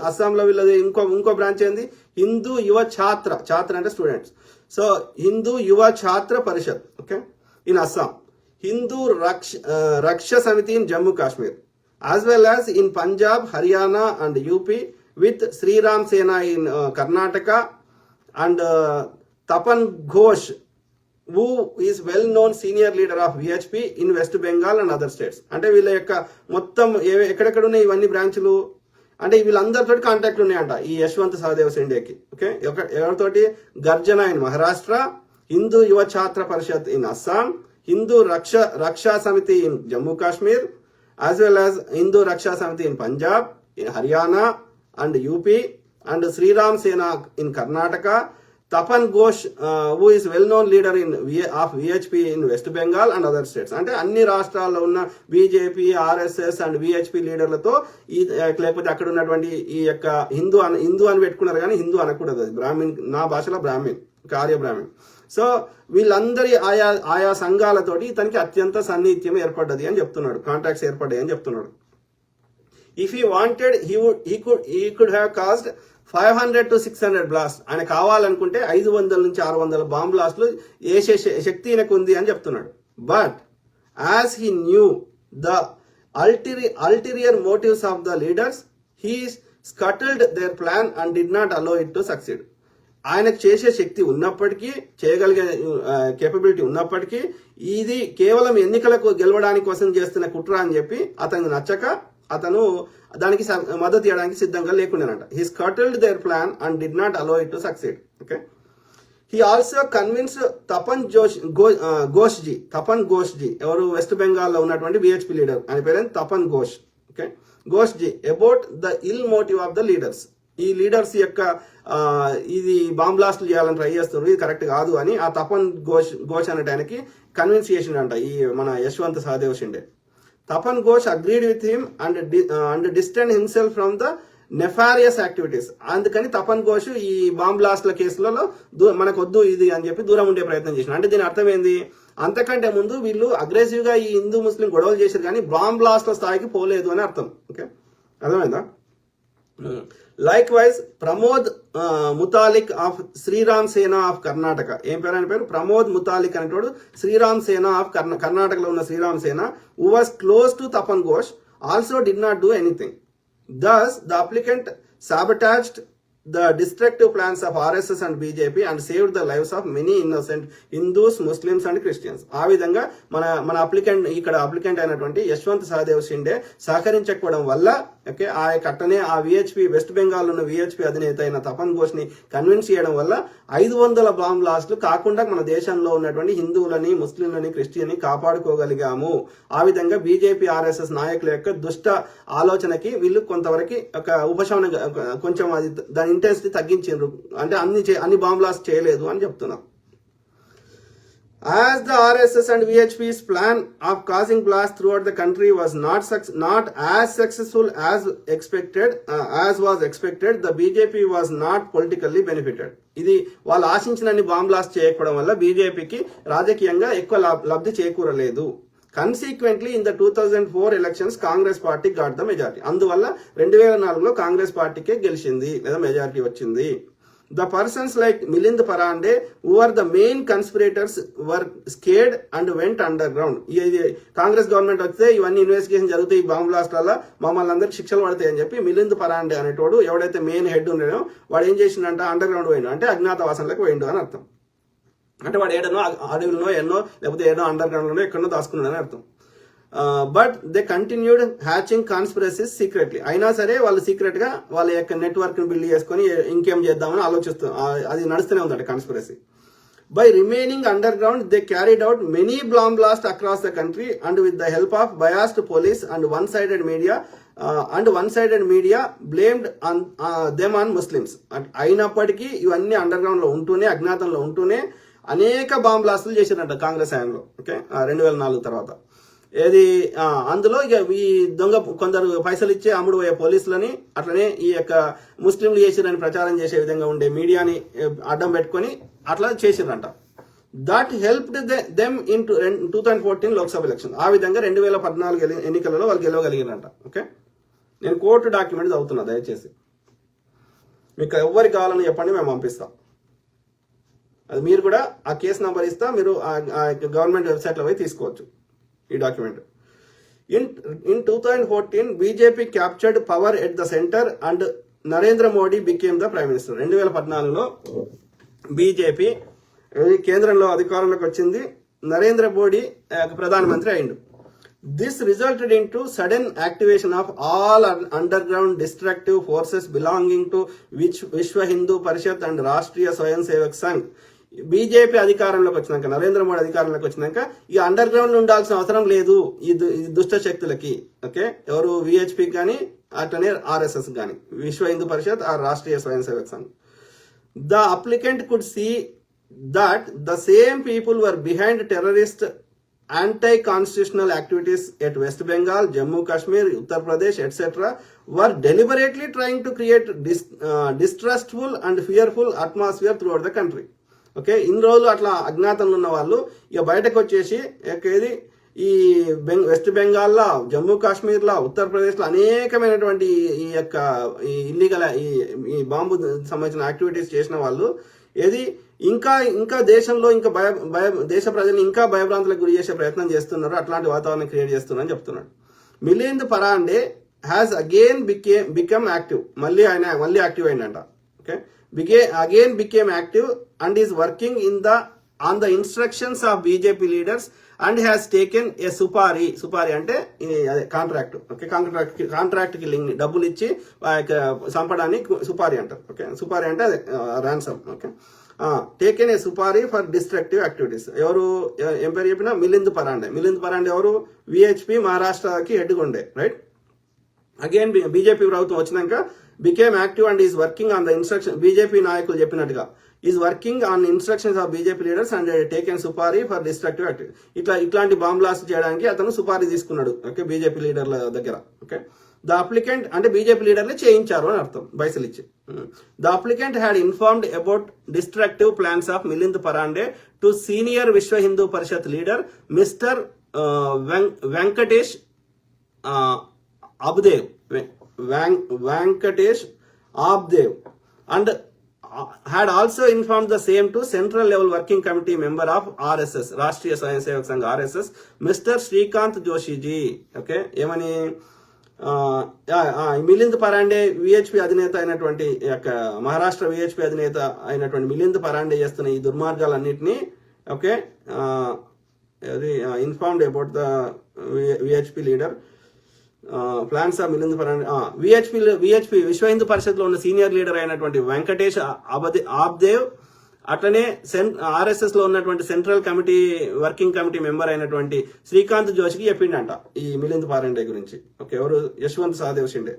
అస్సాంలో వీళ్ళది ఇంకో బ్రాంచ్ ఏంది? హిందూ యువ ఛాత్ర అంటే students. So Hindu Yuva Chhatra Parishad. Okay, in Assam. Hindu Raksha Samiti in Jammu Kashmir, as well as in Punjab, Haryana and UP, with Sriram Sena in Karnataka and Tapan Ghosh who is well known senior leader of VHP in West Bengal and other states. అంటే వీళ్ళ యొక్క మొత్తం ఎక్కడెక్కడ ఉన్నాయి ఇవన్నీ బ్రాంచ్లు అంటే వీళ్ళందరితో కాంటాక్ట్ ఉన్నాయంట ఈ యశ్వంత్ సహదేవ్ షిండేకి. ఓకే, ఎవరితోటి? గర్జన in Maharashtra, Hindu Yuva Chhatra Parishad in Assam, Hindu Raksha Samiti in Jammu Kashmir, as well as Hindu Raksha Samiti in Punjab, in Haryana and UP, and Sriram Sena in Karnataka, Tapan Ghosh who is well known leader of VHP in West Bengal and other states. అంటే అన్ని రాష్ట్రాల్లో ఉన్న బీజేపీ, RSS అండ్ VHP లీడర్లతో లేకపోతే అక్కడ ఉన్నటువంటి ఈ యొక్క హిందూ అని పెట్టుకున్నారు, కానీ హిందూ అనకూడదు, అది బ్రాహ్మిన్, నా భాషలో బ్రాహ్మిన్, ఆర్య బ్రాహ్మిన్. సో వీళ్ళందరి ఆయా సంఘాలతోటి ఇతనికి అత్యంత సన్నిహిత్యం ఏర్పడ్డది అని చెప్తున్నాడు, కాంటాక్ట్స్ ఏర్పడ్డాయి అని చెప్తున్నాడు. If he wanted he could have caused 500 to 600 blast. ఆయన కావాలనుకుంటే 500 నుంచి 600 బాంబ్ బ్లాస్ట్లు వేసే శక్తి ఈయనకు ఉంది అని చెప్తున్నాడు. But as he knew the ulterior motives of the leaders, scuttled their plan and did not allow it to succeed. ఆయనకు చేసే శక్తి ఉన్నప్పటికీ, చేయగలిగే కేపబిలిటీ ఉన్నప్పటికీ, ఇది కేవలం ఎన్నికలకు గెలవడానికి కోసం చేస్తున్న కుట్ర అని చెప్పి అతనికి నచ్చక అతను దానికి మద్దతు ఇవ్వడానికి సిద్ధంగా లేకుండానంట. He scuttled their plan and did not allow it to succeed. Okay. He also convinced Tapan Ghoshji, ఎవరు వెస్ట్ బెంగాల్లో ఉన్నటువంటి బిహెచ్పి లీడర్, ఆయన పేరు Tapan Ghosh. Okay, Ghoshji about the ill motive of the leaders. ఈ లీడర్స్ యొక్క ఇది బాంబ్ బ్లాస్ట్లు చేయాలని ట్రై చేస్తున్నారు, ఇది కరెక్ట్ కాదు అని ఆ తపన్ ఘోష్ అనేటానికి కన్విన్స్ చేసిండంట ఈ మన Yashwant Sahadev Shinde. Tapan Ghosh agreed with him and distanced himself from the nefarious activities. అందుకని తపన్ ఘోష్ ఈ బాంబ్ బ్లాస్ట్ల కేసులలో మనకు వద్దు ఇది అని చెప్పి దూరం ఉండే ప్రయత్నం చేసిన. అంటే దీని అర్థం ఏంది, అంతకంటే ముందు వీళ్ళు అగ్రెసివ్ గా ఈ హిందూ ముస్లిం గొడవలు చేశారు కానీ బాంబ్ బ్లాస్ట్ల స్థాయికి పోలేదు అని అర్థం. ఓకే, అర్థమైందా? Likewise Pramod Muthalik of Sriram Sena of Karnataka, ఏం పేరు ఆయన పేరు ప్రమోద్ ముతాలిక్ అనేటోడు శ్రీరామ్ సేన ఆఫ్ కర్ణాటకలో ఉన్న శ్రీరామ్ సేన, who was close to Tapan Ghosh, also did not do anything. Thus, the applicant sabotaged the destructive plans of RSS and BJP and saved the lives of many innocent Hindus, Muslims and Christians. ఆ విధంగా మన applicant అయినటువంటి యశ్వంత్ సహదేవ్ షిండే సహకరించకపోవడం వల్ల okay ఆ కట్టనే ఆ VHP west Bengal ఉన్న VHP అధినేత అయిన తపన్ ఘోష్ ని కన్విన్స్ చేయడం వల్ల 500 బాంబ్ బ్లాస్ట్లు కాకుండా మన దేశంలో ఉన్నటువంటి హిందువులని, ముస్లింలని, క్రిస్టియన్ని కాపాడుకోగలిగాము. ఆ విధంగా బీజేపీ ఆర్ఎస్ఎస్ నాయకుల యొక్క దుష్ట ఆలోచనకి వీళ్ళు కొంతవరకు ఒక ఉపశమనం, కొంచెం అది దాని ఇంటెన్సిటీ తగ్గించారు. అంటే అన్ని బాంబ్ బ్లాస్ట్ చేయలేదు అని చెప్తున్నారు. As the RSS and VHP's plan of causing blasts throughout the country was not as successful as was expected, the BJP was not politically benefited. ఇది వాళ్ళు ఆశించినన్ని బాంబ్ బ్లాస్ట్ చేయకపోవడం వల్ల బీజేపీకి రాజకీయంగా ఎక్కువ లబ్ధి చేకూరలేదు. Consequently in the 2004 elections Congress party got the majority. అందువల్ల 2004లో కాంగ్రెస్ పార్టీకే గెలిచింది లేదా మెజారిటీ వచ్చింది. The persons like Milind Parande, who are the main conspirators, were scared and went underground. Congress government వస్తే ఇవన్నీ ఇన్వెస్టిగేషన్ జరుగుతాయి, బాంబ్ బ్లాస్ట్ వల్ల మమ్మల్ని అందరికి శిక్షలు పడతాయి అని చెప్పి మిలింద్ పరాండే అనేటోడు ఎవడైతే మెయిన్ హెడ్ ఉండేనో వాడు ఏం చేసిండంట, అండర్ గ్రౌండ్ పోయిండు, అంటే అజ్ఞాతవాసంలోకి పోయిండు అని అర్థం. అంటే వాడు ఏడనో అడవిలోనో ఎన్నో లేకపోతే ఏడో అండర్ గ్రౌండ్ లోనో ఎక్కడో దాచుకున్నాడని అర్థం. But they continued hatching conspiracies secretly. అయినా సరే వాళ్ళు సీక్రెట్ గా వాళ్ళ యొక్క నెట్వర్క్ ని బిల్డ్ చేసుకుని ఇంకేం చేద్దామని ఆలోచిస్తూ అది నడుస్తూనే ఉందట conspiracy. By remaining under ground they carried out many bomb blast across the country and with the help of biased police and one sided media blamed them on Muslims. అయినప్పటికీ ఇవన్నీ అండర్ గ్రౌండ్ లో ఉంటూనే, అజ్ఞాతంలో ఉంటూనే అనేక bomb బ్లాస్టులు చేశారంట కాంగ్రెస్ హయాంలో. Okay, 2004 తర్వాత. ఏది అందులో ఇక ఈ దొంగ కొందరు పైసలు ఇచ్చే అమ్ముడు పోయే పోలీసులని, అట్లనే ఈ యొక్క ముస్లింలు చేసిరని ప్రచారం చేసే విధంగా ఉండే మీడియాని అడ్డం పెట్టుకొని అట్లా చేసిరంట. That helped them in 2014 Lok Sabha election. ఆ విధంగా 2014 ఎన్నికలలో వాళ్ళు గెలవగలిగిరంట. ఓకే, నేను కోర్టు డాక్యుమెంట్ చదువుతున్నా, దయచేసి మీకు ఎవరికి కావాలని చెప్పండి, మేము పంపిస్తాం. అది మీరు కూడా ఆ కేసు నంబర్ ఇస్తా, మీరు ఆ గవర్నమెంట్ వెబ్సైట్లో పోయి తీసుకోవచ్చు ఈ document. In 2014 BJP captured power at the centre and Narendra Modi became the prime minister. 2014లో బీజేపీ కేంద్రంలో అధికారంలోకి వచ్చింది, నరేంద్ర మోడీ ప్రధానమంత్రి అయిండు. This resulted into sudden activation of all underground destructive forces belonging to Vishwa Hindu Parishad and Rashtriya స్వయం సేవక్ సంఘ్. బీజేపీ అధికారంలోకి వచ్చినాక, నరేంద్ర మోడీ అధికారంలోకి వచ్చినాక ఈ అండర్ గ్రౌండ్ ఉండాల్సిన అవసరం లేదు ఈ దుష్ట శక్తులకి. ఓకే, ఎవరు విహెచ్పి కానీ అట్లనే ఆర్ఎస్ఎస్ కానీ, విశ్వ హిందూ పరిషత్ ఆ రాష్ట్రీయ స్వయం Sevak Sangh. The applicant could see that the same people were behind terrorist anti-constitutional activities at West Bengal, Jammu Kashmir, Uttar Pradesh, etc. were deliberately trying to create distrustful and fearful atmosphere throughout the country. Okay, ఇన్ని రోజులు అట్లా అజ్ఞాతంలో ఉన్న వాళ్ళు ఇక బయటకు వచ్చేసి ఏది ఈ వెస్ట్ బెంగాల్లో, జమ్మూ కాశ్మీర్లో, ఉత్తరప్రదేశ్లో అనేకమైనటువంటి ఈ యొక్క ఇల్లీగల్ ఈ బాంబు సంబంధించిన యాక్టివిటీస్ చేసిన వాళ్ళు ఏది ఇంకా దేశంలో ఇంకా దేశ ప్రజల్ని ఇంకా భయభ్రాంతులకు గురి చేసే ప్రయత్నం చేస్తున్నారు, అట్లాంటి వాతావరణం క్రియేట్ చేస్తున్నారని చెప్తున్నాడు. Milind Parande has again become active. మళ్ళీ యాక్టివ్ అయిందంట. Okay, again became active and is working on the instructions of BJP leaders and has taken a supari అంటే అదే కాంట్రాక్ట్. ఓకే, కాంట్రాక్ట్ కిల్లింగ్, డబ్బులు ఇచ్చి చంపడాన్ని సుపారీ అంటారు. ఓకే, సుపారీ అంటే అదే ransom. Okay, taken a supari for destructive activities. ఎవరు ఏం పేరు చెప్పినా మిలింద్ పరాండే ఎవరు విహెచ్పి మహారాష్ట్రకి హెడ్గా ఉండే, రైట్. అగైన్ బీజేపీ ప్రభుత్వం వచ్చినాక became active and is working on the instruction, BJP నాయకులు చెప్పినట్టుగా is working on instructions of BJP leaders and taken supari for destructive active. ఇట్లాంటి బాంబ్ బ్లాస్ట్ చేయడానికి అతను సుపారీ తీసుకున్నాడు. ఓకే, బీజేపీ లీడర్ల దగ్గర. ఓకే, ద అప్లికెంట్ అంటే బీజేపీ లీడర్లే చేయించారు అని అర్థం, పైసలు ఇచ్చి. The applicant had informed about destructive plans of Milind Parande to senior విశ్వ హిందూ పరిషత్ leader mister Venkatesh అబ్దేవ్ and had also informed the same to central level working committee member of RSS, Rashtriya Swayam Sevak Sangh RSS, Mr. Srikanth Joshi ji. Okay, ఏమని Milind Parande VHP అధినేత అయినటువంటి Maharashtra VHP అధినేత అయినటువంటి మిలింద్ పరాండే చేస్తున్న ఈ దుర్మార్గాలన్నింటినీ, okay, informed about the VHP leader plans of Milind Parande. VHP Vishwa Hindu పరిషత్ లో ఉన్న సీనియర్ లీడర్ అయినటువంటి వెంకటేష్ ఆబ్దేవ్, అట్లనే ఆర్ఎస్ఎస్ లో ఉన్నటువంటి central committee working committee member అయినటువంటి శ్రీకాంత్ జోషికి చెప్పిండంట ఈ మిలింద్ పరాండే గురించి. ఓకే, ఎవరు Yashwant Sahadev Shinde.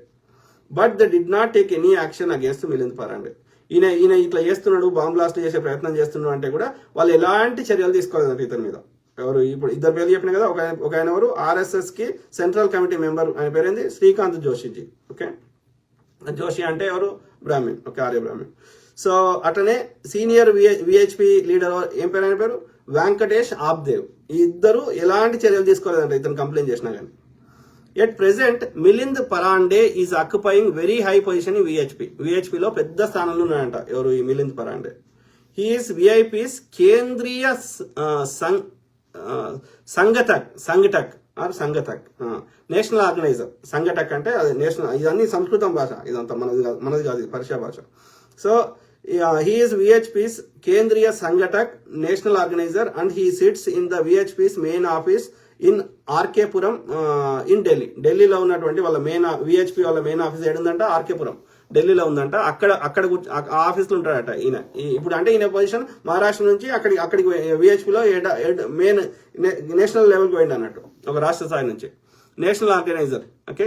But they did not take any action against Milind Parande. ఈయన ఇట్లా చేస్తున్నాడు, బాంబ్ బ్లాస్ట్ చేసే ప్రయత్నం చేస్తున్నాడు అంటే కూడా వాళ్ళు ఎలాంటి చర్యలు తీసుకోలేదంట ఇతని మీద. ఎవరు ఇప్పుడు ఇద్దరు పేర్లు చెప్పిన కదా, ఒక ఆయన ఎవరు ఆర్ఎస్ఎస్ కి సెంట్రల్ కమిటీ మెంబర్, ఆయన పేరేంది శ్రీకాంత్ జోషిజీ. ఓకే, జోషి అంటే ఎవరు బ్రాహ్మణ్. ఓకే, ఆర్య బ్రాహ్మణ్. సో అట్లనే సీనియర్ విహెచ్పి లీడర్ ఏం పేరు, ఆయన పేరు వెంకటేష్ ఆబ్దేవ్. ఈ ఇద్దరు ఎలాంటి చర్యలు తీసుకోలేదంట ఇతను కంప్లైంట్ చేసినా కానీ. At present Milind Parande is occupying very high position in విహెచ్పిలో పెద్ద స్థానంలో ఉన్నాయంట ఎవరు ఈ మిలింద్ పరాండే. హీఈస్ విఐపీస్ కేంద్రీయ సంఘటక్ నేషనల్ ఆర్గనైజర్. సంఘటక్ అంటే అది నేషనల్, ఇదన్నీ సంస్కృతం భాష, ఇదంతా మనది కాదు, పర్షియా భాష. So he is VHP's kendriya sanghatak national organiser and he sits in the VHP's main office in RK Puram in ఢిల్లీలో ఉన్నటువంటి వాళ్ళ విహెచ్పి వాళ్ళ మెయిన్ ఆఫీస్ ఏడుందంట ఆర్కేపురం, ఢిల్లీలో ఉందంట. అక్కడ ఆఫీస్ లో ఉంటాడట ఈయన. ఇప్పుడు అంటే ఈయన పొజిషన్ మహారాష్ట్ర నుంచి అక్కడికి విహెచ్పిలో మెయిన్ నేషనల్ లెవెల్కి పోయింది అన్నట్టు, ఒక రాష్ట్ర స్థాయి నుంచి నేషనల్ ఆర్గనైజర్. ఓకే,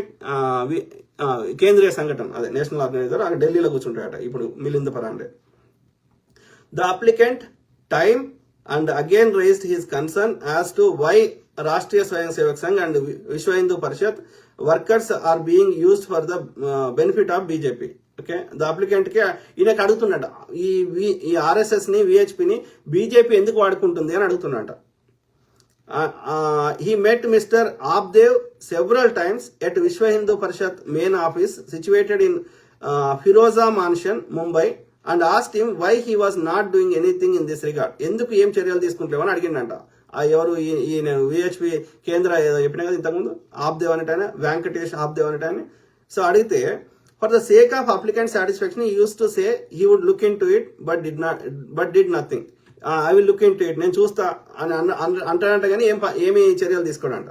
కేంద్రీయ సంఘటన అదే నేషనల్ ఆర్గనైజర్ అక్కడ ఢిల్లీలో కూర్చుంటాడట ఇప్పుడు Milind Parande. The applicant time and again raised his concern as to why Rashtriya స్వయం Sevak Sangh and Vishwa Hindu Parishad workers are being used for the benefit of BJP. Okay, the applicant కి ఈయనకి అడుగుతున్నట ఈ ఆర్ఎస్ఎస్ ని విహెచ్పిని బీజేపీ ఎందుకు వాడుకుంటుంది అని అడుగుతున్నట. he met Mr. Abdev several times at Vishwa Hindu Parishad main office situated in Firoza Mansion, Mumbai, and asked him why he was not doing anything in this regard. ఎందుకు ఏం చర్యలు తీసుకుంటలేవని అడిగిండంట. ఎవరు ఈయన VHP కేంద్ర చెప్పినా కదా ఇంతకుముందు, ఆబ్దేవ్ అనేటాయన, వెంకటేష్ ఆబ్దేవ్ అనేటాయన. సో అడిగితే for the sake of applicant satisfaction he used to say he would look into it but did nothing. I will look into it, నేను చూస్తా అని అంటాడంట కానీ ఏమి చర్యలు తీసుకోడంట.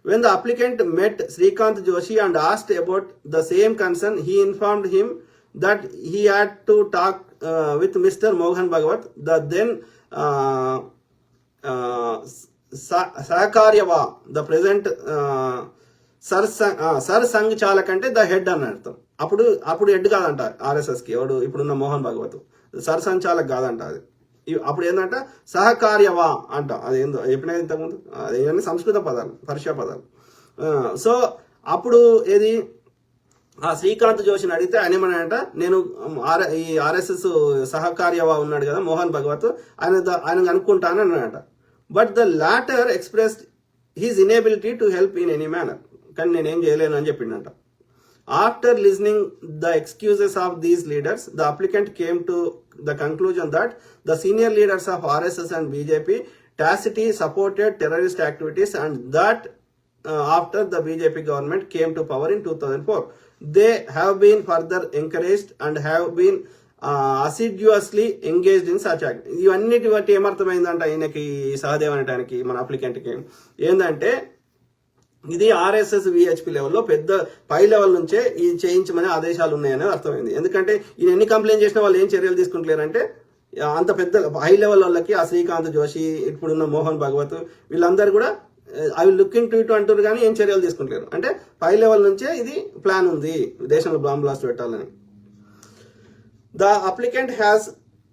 When the applicant met Shrikant Joshi and asked about the same concern he informed him that he had to talk with mister Mohan Bhagwat, the then sahkaryavah the present sarsanghchalak అంటే the head అని అర్థం. అప్పుడు హెడ్ కాదంట ఆర్ఎస్ఎస్ కి, ఎవడు ఇప్పుడున్న మోహన్ భగవత్, సర్ సంచాలక్ కాదంట అది. అప్పుడు ఏంటంట సహకార్యవా అంట, అదేందో చెప్పినా ఇంతకుముందు, అదేమన్నా సంస్కృత పదాలు, పర్షియా పదాలు. సో అప్పుడు ఏది ఆ శ్రీకాంత్ జోషిని అడిగితే ఆయన ఏమన్నాడంట, నేను ఈ ఆర్ఎస్ఎస్ సహకార్యవా ఉన్నాడు కదా మోహన్ భగవత్, ఆయన అనుకుంటాను అన్నాడట. But the latter expressed his inability to help in any manner, కానీ నేనేం చేయలేను అని చెప్పిండంట. After listening the excuses of these leaders, the applicant came to the conclusion that the senior leaders of RSS and BJP tacitly supported terrorist activities and that after the BJP government came to power in 2004. They have been further encouraged and have been assiduously engaged in such act. ఇవన్నిటి బట్టి ఏమర్థమైందంట ఆయనకి, సహదేవ్ అనటానికి మన అప్లికెంట్కి ఏంటంటే ఇది RSS VHP లెవెల్లో పెద్ద పై level నుంచే ఇది చేయించమనే ఆదేశాలు ఉన్నాయని అర్థమైంది. ఎందుకంటే ఈయన ఎన్ని కంప్లైంట్ చేసినా వాళ్ళు ఏం చర్యలు తీసుకుంటలేరంటే అంత పెద్ద హై లెవెల్ వాళ్ళకి ఆ శ్రీకాంత్ జోషి, ఇప్పుడున్న మోహన్ భగవత్, వీళ్ళందరూ కూడా అవి లుకింగ్ టు ఇట్ అంటారు కానీ ఏం చర్యలు తీసుకుంటలేరు. అంటే పై లెవెల్ నుంచే ఇది ప్లాన్ ఉంది దేశంలో బాంబ్ బ్లాస్ట్ పెట్టాలని. The applicant has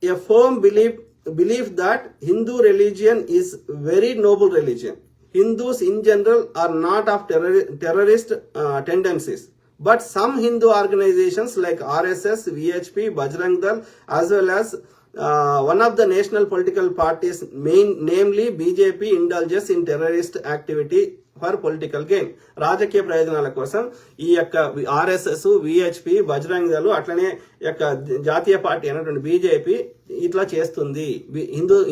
a firm belief that Hindu religion is very noble religion. Hindus in general are not of terrorist tendencies. But some Hindu organizations like RSS, VHP, Bajrang Dal, as well as one of the national political parties, namely BJP, indulges in terrorist activity for political gain. రాజకీయ ప్రయోజనాల కోసం ఈ యొక్క RSS, VHP, Bajrang Dal, అట్లనే యొక్క జాతీయ party అయినటువంటి BJP ఇట్లా చేస్తుంది,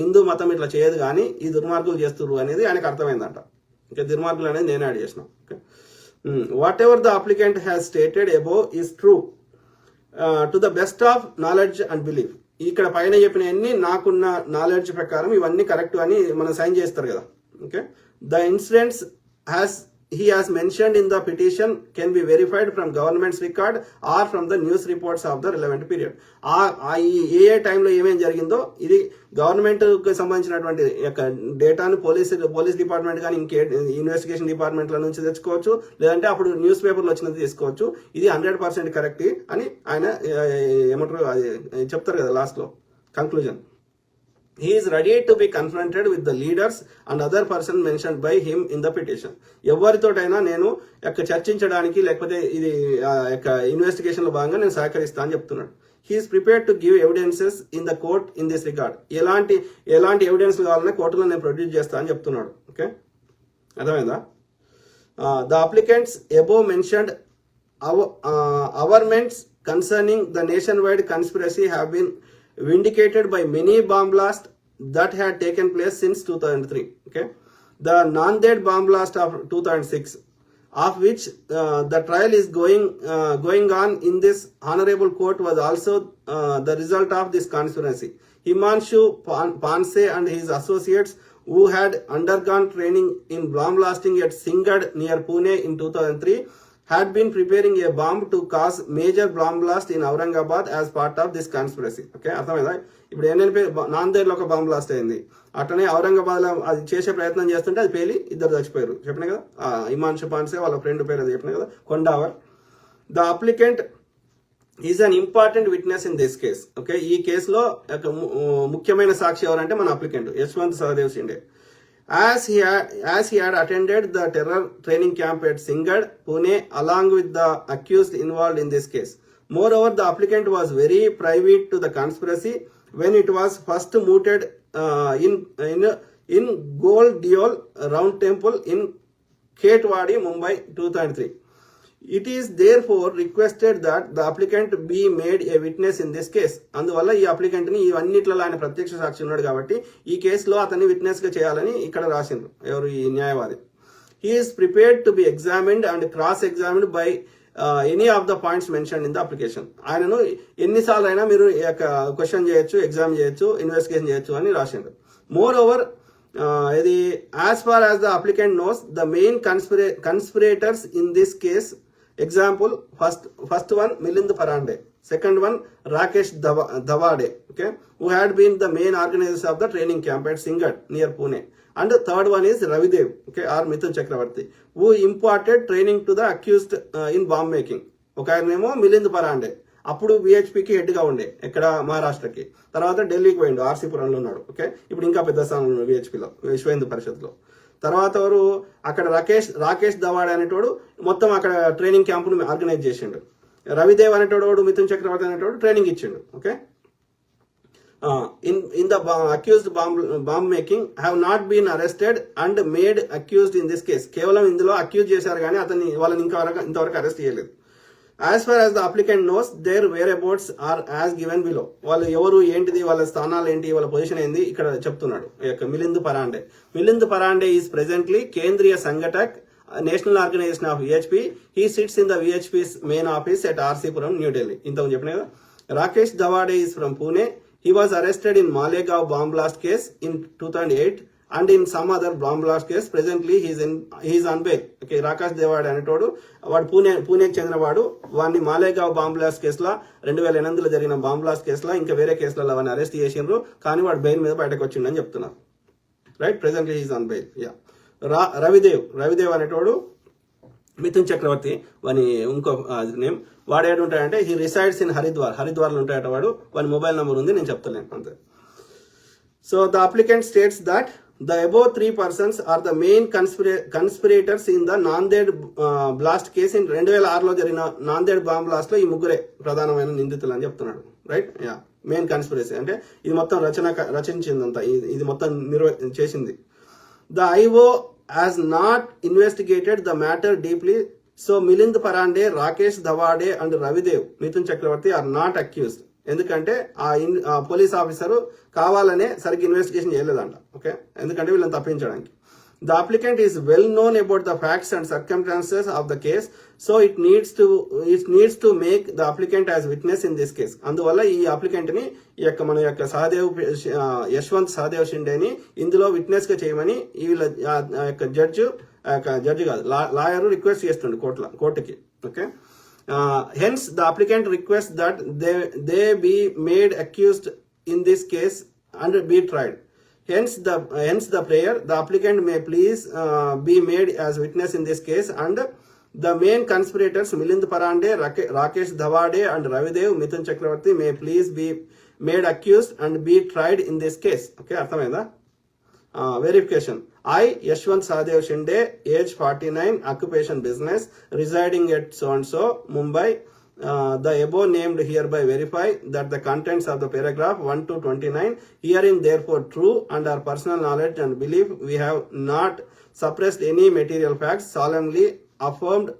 హిందూ మతం ఇట్లా చేయదు కానీ ఈ దుర్మార్గులు చేస్తున్నారు అనేది ఆయనకు అర్థమైందంట. ఇంకా దుర్మార్గులు అనేది నేను యాడ్ చేసిన. What ever the applicant has stated above is true to the best of knowledge and belief. ఇక్కడ పైన చెప్పినవన్నీ నాకున్న నాలెడ్జ్ ప్రకారం ఇవన్నీ కరెక్ట్ అని మనం సైన్ చేస్తారు కదా. Okay, the incidents he has mentioned in the petition can be verified from government's record or from the news reports of the relevant period. ఏ టైంలో ఏమేం జరిగిందో ఇది గవర్నమెంట్ కి సంబంధించినటువంటి యొక్క డేటాను పోలీస్ డిపార్ట్మెంట్ కానీ ఇంకే ఇన్వెస్టిగేషన్ డిపార్ట్మెంట్ల నుంచి తెచ్చుకోవచ్చు, లేదంటే అప్పుడు న్యూస్ పేపర్లో వచ్చినది తీసుకోవచ్చు. ఇది 100% కరెక్ట్ అని ఆయన ఏమంటారు చెప్తారు కదా లాస్ట్ లో conclusion. He is ready to be confronted with the leaders and other person mentioned by him in the petition. ఎవరితోటైనా నేను చర్చించడానికి లేకపోతే ఇది ఇన్వెస్టిగేషన్ లో భాగంగా నేను సహకరిస్తా అని చెప్తున్నాడు. He is prepared to give evidences in the court in this regard. ఎలాంటి ఎవిడెన్స్ కావాలన్నా కోర్టులో నేను ప్రొడ్యూస్ చేస్తా అని చెప్తున్నాడు. ఓకే, అర్థమైందా? The applicants above mentioned averments concerning the nationwide conspiracy have been vindicated by many bomb blasts that had taken place since 2003. Okay, the Nanded bomb blast of 2006, of which the trial is going on in this honorable court, was also the result of this conspiracy. Himanshu Panse and his associates, who had undergone training in bomb blasting at Singad near Pune in 2003, had been preparing a bomb to cause major bomb blast in Aurangabad as part of this conspiracy. Okay, అర్థమైందా? ఇప్పుడు ఏంటంటే నాందేడ్ లో ఒక bomb blast అయింది, అట్లనే ఔరంగాబాద్ లో అది చేసే ప్రయత్నం చేస్తుంటే అది పేలి ఇద్దరు చచ్చిపోయారు. చెప్పిన కదా, హిమాంశు పాన్సే వాళ్ళ ఫ్రెండ్ పేరు అది చెప్పిన కదా, Kondawar. The applicant is an important witness in this case. Okay, ఈ కేసులో ముఖ్యమైన సాక్షి ఎవరంటే మన అప్లికెంట్ Yashwant Sahadev Shinde. As he had attended the terror training camp at Singad, Pune, along with the accused involved in this case. Moreover, the applicant was very privy to the conspiracy when it was first mooted in Gold Diol Round Temple in Khetwadi, Mumbai, 2003. It is therefore requested that the applicant be made a witness in this case. అందువల్ల ఈ applicant ని ఇవన్నిట్లలో ఆయన ప్రత్యక్ష సాక్షి ఉన్నాడు కాబట్టి ఈ కేసులో అతన్ని విట్నెస్ గా చేయాలని ఇక్కడ రాసిండ్రు ఎవరు, ఈ న్యాయవాది. He is prepared to be examined and cross examined by any of the points mention in the application. ఆయనను ఎన్నిసార్లు అయినా మీరు క్వశ్చన్ చేయొచ్చు, ఎగ్జామ్ చేయొచ్చు, ఇన్వెస్టిగేషన్ చేయొచ్చు అని రాసిండ్రు. మోర్ ఓవర్ ఇది as far as the applicant knows the main conspirators in this case, example first one Milind Parande, second one Rakesh Davade, okay, who had been the main organizers of the training camp at Singad near Pune, and the third one is Ravidev, okay, or Mithun Chakravarti, who imparted training to the accused in bomb making. ఒక ఆయనేమో మిలింద్ పరాండే, అప్పుడు విహెచ్పికి head గా ఉండే ఎక్కడ మహారాష్ట్రకి, తర్వాత ఢిల్లీకి పోయిండు, ఆర్సీపురంలో ఉన్నాడు. ఓకే, ఇప్పుడు ఇంకా పెద్ద స్థానంలో ఉన్నాడు విహెచ్పిలో, విశ్వ హిందూ పరిషత్లో. తర్వాత ఎవరు అక్కడ రాకేష్ దవాడే అనేటోడు మొత్తం అక్కడ ట్రైనింగ్ క్యాంపును ఆర్గనైజ్ చేసిండు. రవిదేవ్ అనేటోడు, మిథున్ చక్రవర్తి అనేటోడు ట్రైనింగ్ ఇచ్చిండు. Okay, in the accused bomb making have not been arrested and made accused in this case. కేవలం ఇందులో అక్యూజ్ చేశారు కానీ వాళ్ళని ఇంతవరకు అరెస్ట్ చేయలేదు. As far as the applicant knows, their whereabouts are as given below. వాళ్ళు ఎవరు, ఏంటిది, వాళ్ళ స్థానాలు ఏంటి, వాళ్ళ పొజిషన్ ఏంది ఇక్కడ చెప్తున్నాడు. Milind Parande is presently kendriya sanghatak national organisation of VHP. He sits in the VHP's main office at RC Puram, New Delhi. ఇంతకు చెప్పిన కదా. Rakesh Dhawade is from Pune. He was arrested in Malegaon bomb blast case in 2008 and in some other bomb blast case. Presently he is on bail. Okay, Rakesh Dhawade అనేటోడు వాడు పూణేకి చెందినవాడు. వాడిని Malegaon bomb blast కేసులో 2008లో జరిగిన bomb blast కేసులో ఇంకా వేరే కేసులలో వాడిని అరెస్ట్ చేసిండ్రు. కానీ వాడు బెయిల్ మీద బయటకు వచ్చిండని చెప్తున్నారు. Right, presently he is on bail. Yeah. Ravidev అనేటోడు మిథున్ చక్రవర్తి వాని ఇంకో నేమ్. వాడు ఏడు ఉంటాయంటే హీ రిసైడ్స్ ఇన్ హరిద్వార్లో ఉంటాయట వాడు. వాని మొబైల్ నెంబర్ ఉంది, నేను చెప్తలేను అంతే. So the applicant states that the above 3 persons are the main conspirators in the Nanded blast case. In 2006లో జరిగిన నాందేడ్ బాంబ్ బ్లాస్ట్ లో ఈ ముగ్గురే ప్రధానమైన నిందితులు అని చెప్తున్నాడు. Right, yeah. మెయిన్ కన్స్పిరసీ అంటే ఇది మొత్తం రచించిందంతా, ఇది మొత్తం చేసింది. The IO has not investigated the matter deeply, so Milind Parande, Rakesh Dawade and Ravidev, Mithun Chakravarti are not accused. ఎందుకంటే ఆ పోలీస్ ఆఫీసర్ కావాలనే సరిగ్గా ఇన్వెస్టిగేషన్ చేయలేదంట. ఓకే, ఎందుకంటే వీళ్ళని తప్పించడానికి. The applicant is well known about the facts and circumstances of the case, so it needs to make the applicant as witness in this case. అందువల్ల ఈ applicant ని మన యొక్క యశ్వంత్ సహదేవ్ షిండేని ఇందులో విట్నెస్ గా చేయమని వీళ్ళ యొక్క జడ్జి కాదు లాయర్ రిక్వెస్ట్ చేస్తుండే కోర్టుకి. Okay, hence the applicant requests that they be made accused in this case and be tried. Hence the prayer, the applicant may please be made as witness in this case, and the main conspirators Milind Parande, Rakesh Dawade and Ravidev, Mithun Chakravarti may please be made accused and be tried in this case. Okay, అర్థమైందా? Verification. I, Yashwant Sahadev Shinde, age 49, occupation business, residing at so-and-so, Mumbai. The above named hereby verify that the contents of the paragraph 1 to 29 herein therefore true and our personal knowledge and belief we have not suppressed any material facts solemnly affirmed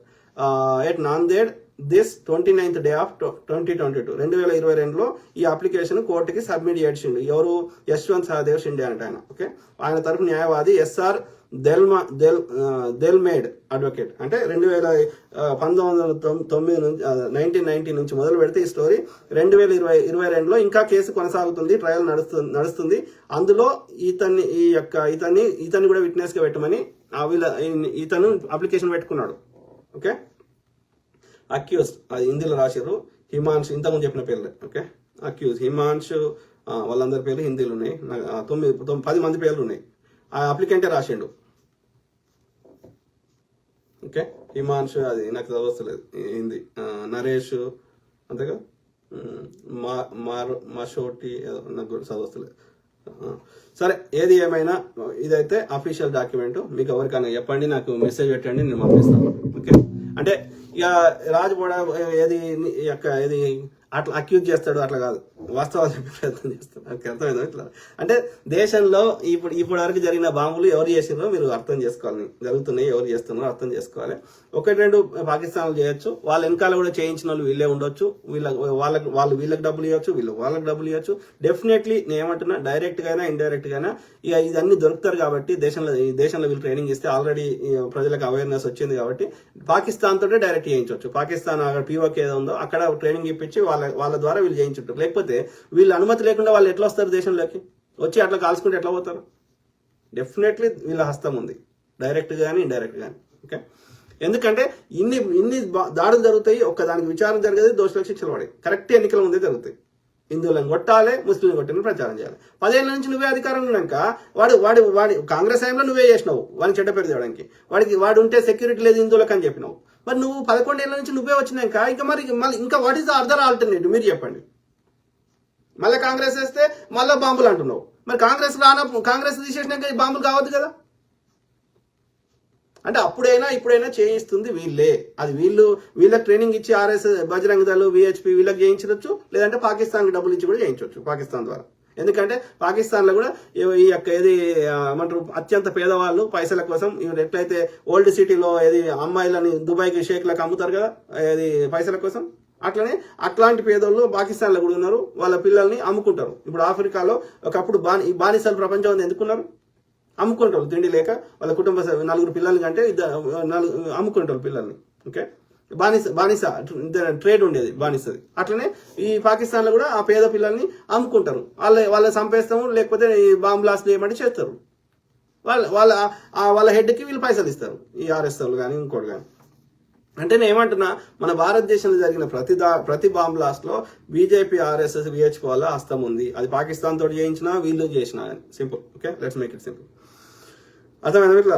at Nanded this 29th day of 2022. 2022లో ఈ application కోర్టుకి submit చేసిండు. ఎవరు? యశ్వంత్ సహదేవ్ షిండే అంటే ఆయన. Okay, ఆయన తరఫు న్యాయవాది SR దెల్మేడ్ advocate. అంటే 1990 నుంచి మొదలు పెడితే ఈ స్టోరీ 2022లో ఇంకా కేసు కొనసాగుతుంది, ట్రయల్ నడుస్తుంది. అందులో ఇతన్ని కూడా విట్నెస్ గా పెట్టమని ఇతను అప్లికేషన్ పెట్టుకున్నాడు. ఓకే, అక్యూజ్ అది హిందీలో రాశారు. హిమాంశు, ఇంతకుముందు చెప్పిన పేర్లే. ఓకే, అక్యూజ్ హిమాంశు, వాళ్ళందరి పేర్లు హిందీలో ఉన్నాయి. 10 మంది పేర్లు ఉన్నాయి. ఆ అప్లికెంటే రాసిండు. ఓకే, హిమాంశు అది నాకు చదవస్తలేదు హిందీ. నరేష్ అంతేగా, మషోటి నాకు చదవస్తలేదు. సరే, ఏది ఏమైనా ఇదైతే అఫీషియల్ డాక్యుమెంట్. మీకు ఎవరికైనా చెప్పండి, నాకు మెసేజ్ పెట్టండి, నేను పంపిస్తాను. ఓకే, అంటే ఇక రాజు కూడా ఏది అట్లా అక్యూజ్ చేస్తాడు, అట్లా కాదు, వాస్తవాలు చెప్పే ప్రయత్నం చేస్తాడు. అర్థమైందా? ఇట్లా అంటే దేశంలో ఇప్పుడు వరకు జరిగిన బాంబులు ఎవరు చేసినారో మీరు అర్థం చేసుకోవాలి. జరుగుతున్నాయి, ఎవరు చేస్తున్నారో అర్థం చేసుకోవాలి. 1-2 పాకిస్తాన్లు చేయొచ్చు, వాళ్ళ వెనకాల కూడా చేయించిన వాళ్ళు వీళ్ళే ఉండొచ్చు. వాళ్ళు వీళ్ళకి డబ్బులు ఇవ్వచ్చు, వాళ్ళకి డబ్బులు ఇవ్వచ్చు. డెఫినెట్లీ నేను ఏమంటున్నా, డైరెక్ట్ గానా ఇండైరెక్ట్ గానా ఇక ఇదన్నీ దొరుకుతారు కాబట్టి దేశంలో వీళ్ళు ట్రైనింగ్ ఇస్తే ఆల్రెడీ ప్రజలకు అవేర్నెస్ వచ్చింది కాబట్టి పాకిస్తాన్ తోటే డైరెక్ట్ చేయించవచ్చు. పాకిస్తాన్ అక్కడ పీఓకే ఏదో ఉందో అక్కడ ట్రైనింగ్ ఇప్పించి వాళ్ళ ద్వారా వీళ్ళు చేయించుంటారు. లేకపోతే వీళ్ళు అనుమతి లేకుండా వాళ్ళు ఎట్లా వస్తారు దేశంలోకి? వచ్చి అట్లా కాల్చుకుంటే ఎట్లా పోతారు? డెఫినెట్లీ వీళ్ళ హస్తం ఉంది, డైరెక్ట్ గానీ ఇండైరెక్ట్ గానీ. ఓకే, ఎందుకంటే ఇన్ని దాడులు జరుగుతాయి, ఒక్కదానికి విచారణ జరగదు, దోషులకు శిక్షలు పడాయి. కరెక్ట్ ఎన్నికల ముందే జరుగుతాయి. హిందువులను కొట్టాలి, ముస్లింలు కొట్టిన ప్రచారం చేయాలి. 10 ఏళ్ల నుంచి నువ్వే అధికారంలో ఉన్నాక వాడి కాంగ్రెస్ టైంలో నువ్వే చేసినావు వాడిని చెడ్డ పేరు తేవడానికి. వాడు ఉంటే సెక్యూరిటీ లేదు హిందువులకు అని చెప్పినావు. మరి నువ్వు 11 ఏళ్ల నుంచి నువ్వే వచ్చినాక మళ్ళీ ఇంకా what is the other alternative మీరు చెప్పండి. మళ్ళీ కాంగ్రెస్ వేస్తే మళ్ళీ బాంబులు అంటున్నావు. మరి కాంగ్రెస్ తీసేసినాక ఈ బాంబులు కావద్దు కదా? అంటే ఇప్పుడైనా చేయిస్తుంది వీళ్ళే. అది వీళ్ళకి ట్రైనింగ్ ఇచ్చి ఆర్ఎస్, బజరంగ దళ్, విహెచ్పి వీళ్ళకి చేయించవచ్చు, లేదంటే పాకిస్తాన్కి డబ్బులు ఇచ్చి కూడా చేయించవచ్చు పాకిస్తాన్ ద్వారా. ఎందుకంటే పాకిస్తాన్ లో కూడా ఈ యొక్క ఏమంటారు అత్యంత పేదవాళ్ళు పైసల కోసం ఎట్లయితే ఓల్డ్ సిటీలో అమ్మాయిలని దుబాయ్కి షేక్లకు అమ్ముతారు కదా పైసల కోసం, అట్లాంటి పేదోళ్ళు పాకిస్తాన్ లో కూడా ఉన్నారు. వాళ్ళ పిల్లల్ని అమ్ముకుంటారు. ఇప్పుడు ఆఫ్రికాలో ఒకప్పుడు బానిసల ప్రపంచం ఎందుకున్నారు? అమ్ముకుంటారు తిండి లేక వాళ్ళ కుటుంబ నలుగురు పిల్లల్ని కంటే అమ్ముకుంటారు పిల్లల్ని. ఓకే, బానిస ట్రేడ్ ఉండేది బానిసది. అట్లనే ఈ పాకిస్తాన్ లో కూడా ఆ పేద పిల్లల్ని అమ్ముకుంటారు. వాళ్ళ చంపేస్తాము, లేకపోతే ఈ బాంబ్ బ్లాస్ట్ చేయమంటే చేస్తారు. వాళ్ళ హెడ్కి వీళ్ళు పైసలు ఇస్తారు, ఈ ఆర్ఎస్ఎల్ కానీ ఇంకోటి కానీ. అంటే నేను ఏమంటున్నా, మన భారతదేశంలో జరిగిన ప్రతి బాంబ్ బ్లాస్ట్ లో బీజేపీ, ఆర్ఎస్ఎస్, విహెచ్పి వాళ్ళ హస్తం ఉంది. అది పాకిస్తాన్ తోటి చేయించినా వీళ్ళు చేసినా. Simple. Okay, let's make it simple. అర్థమైందా మీకు?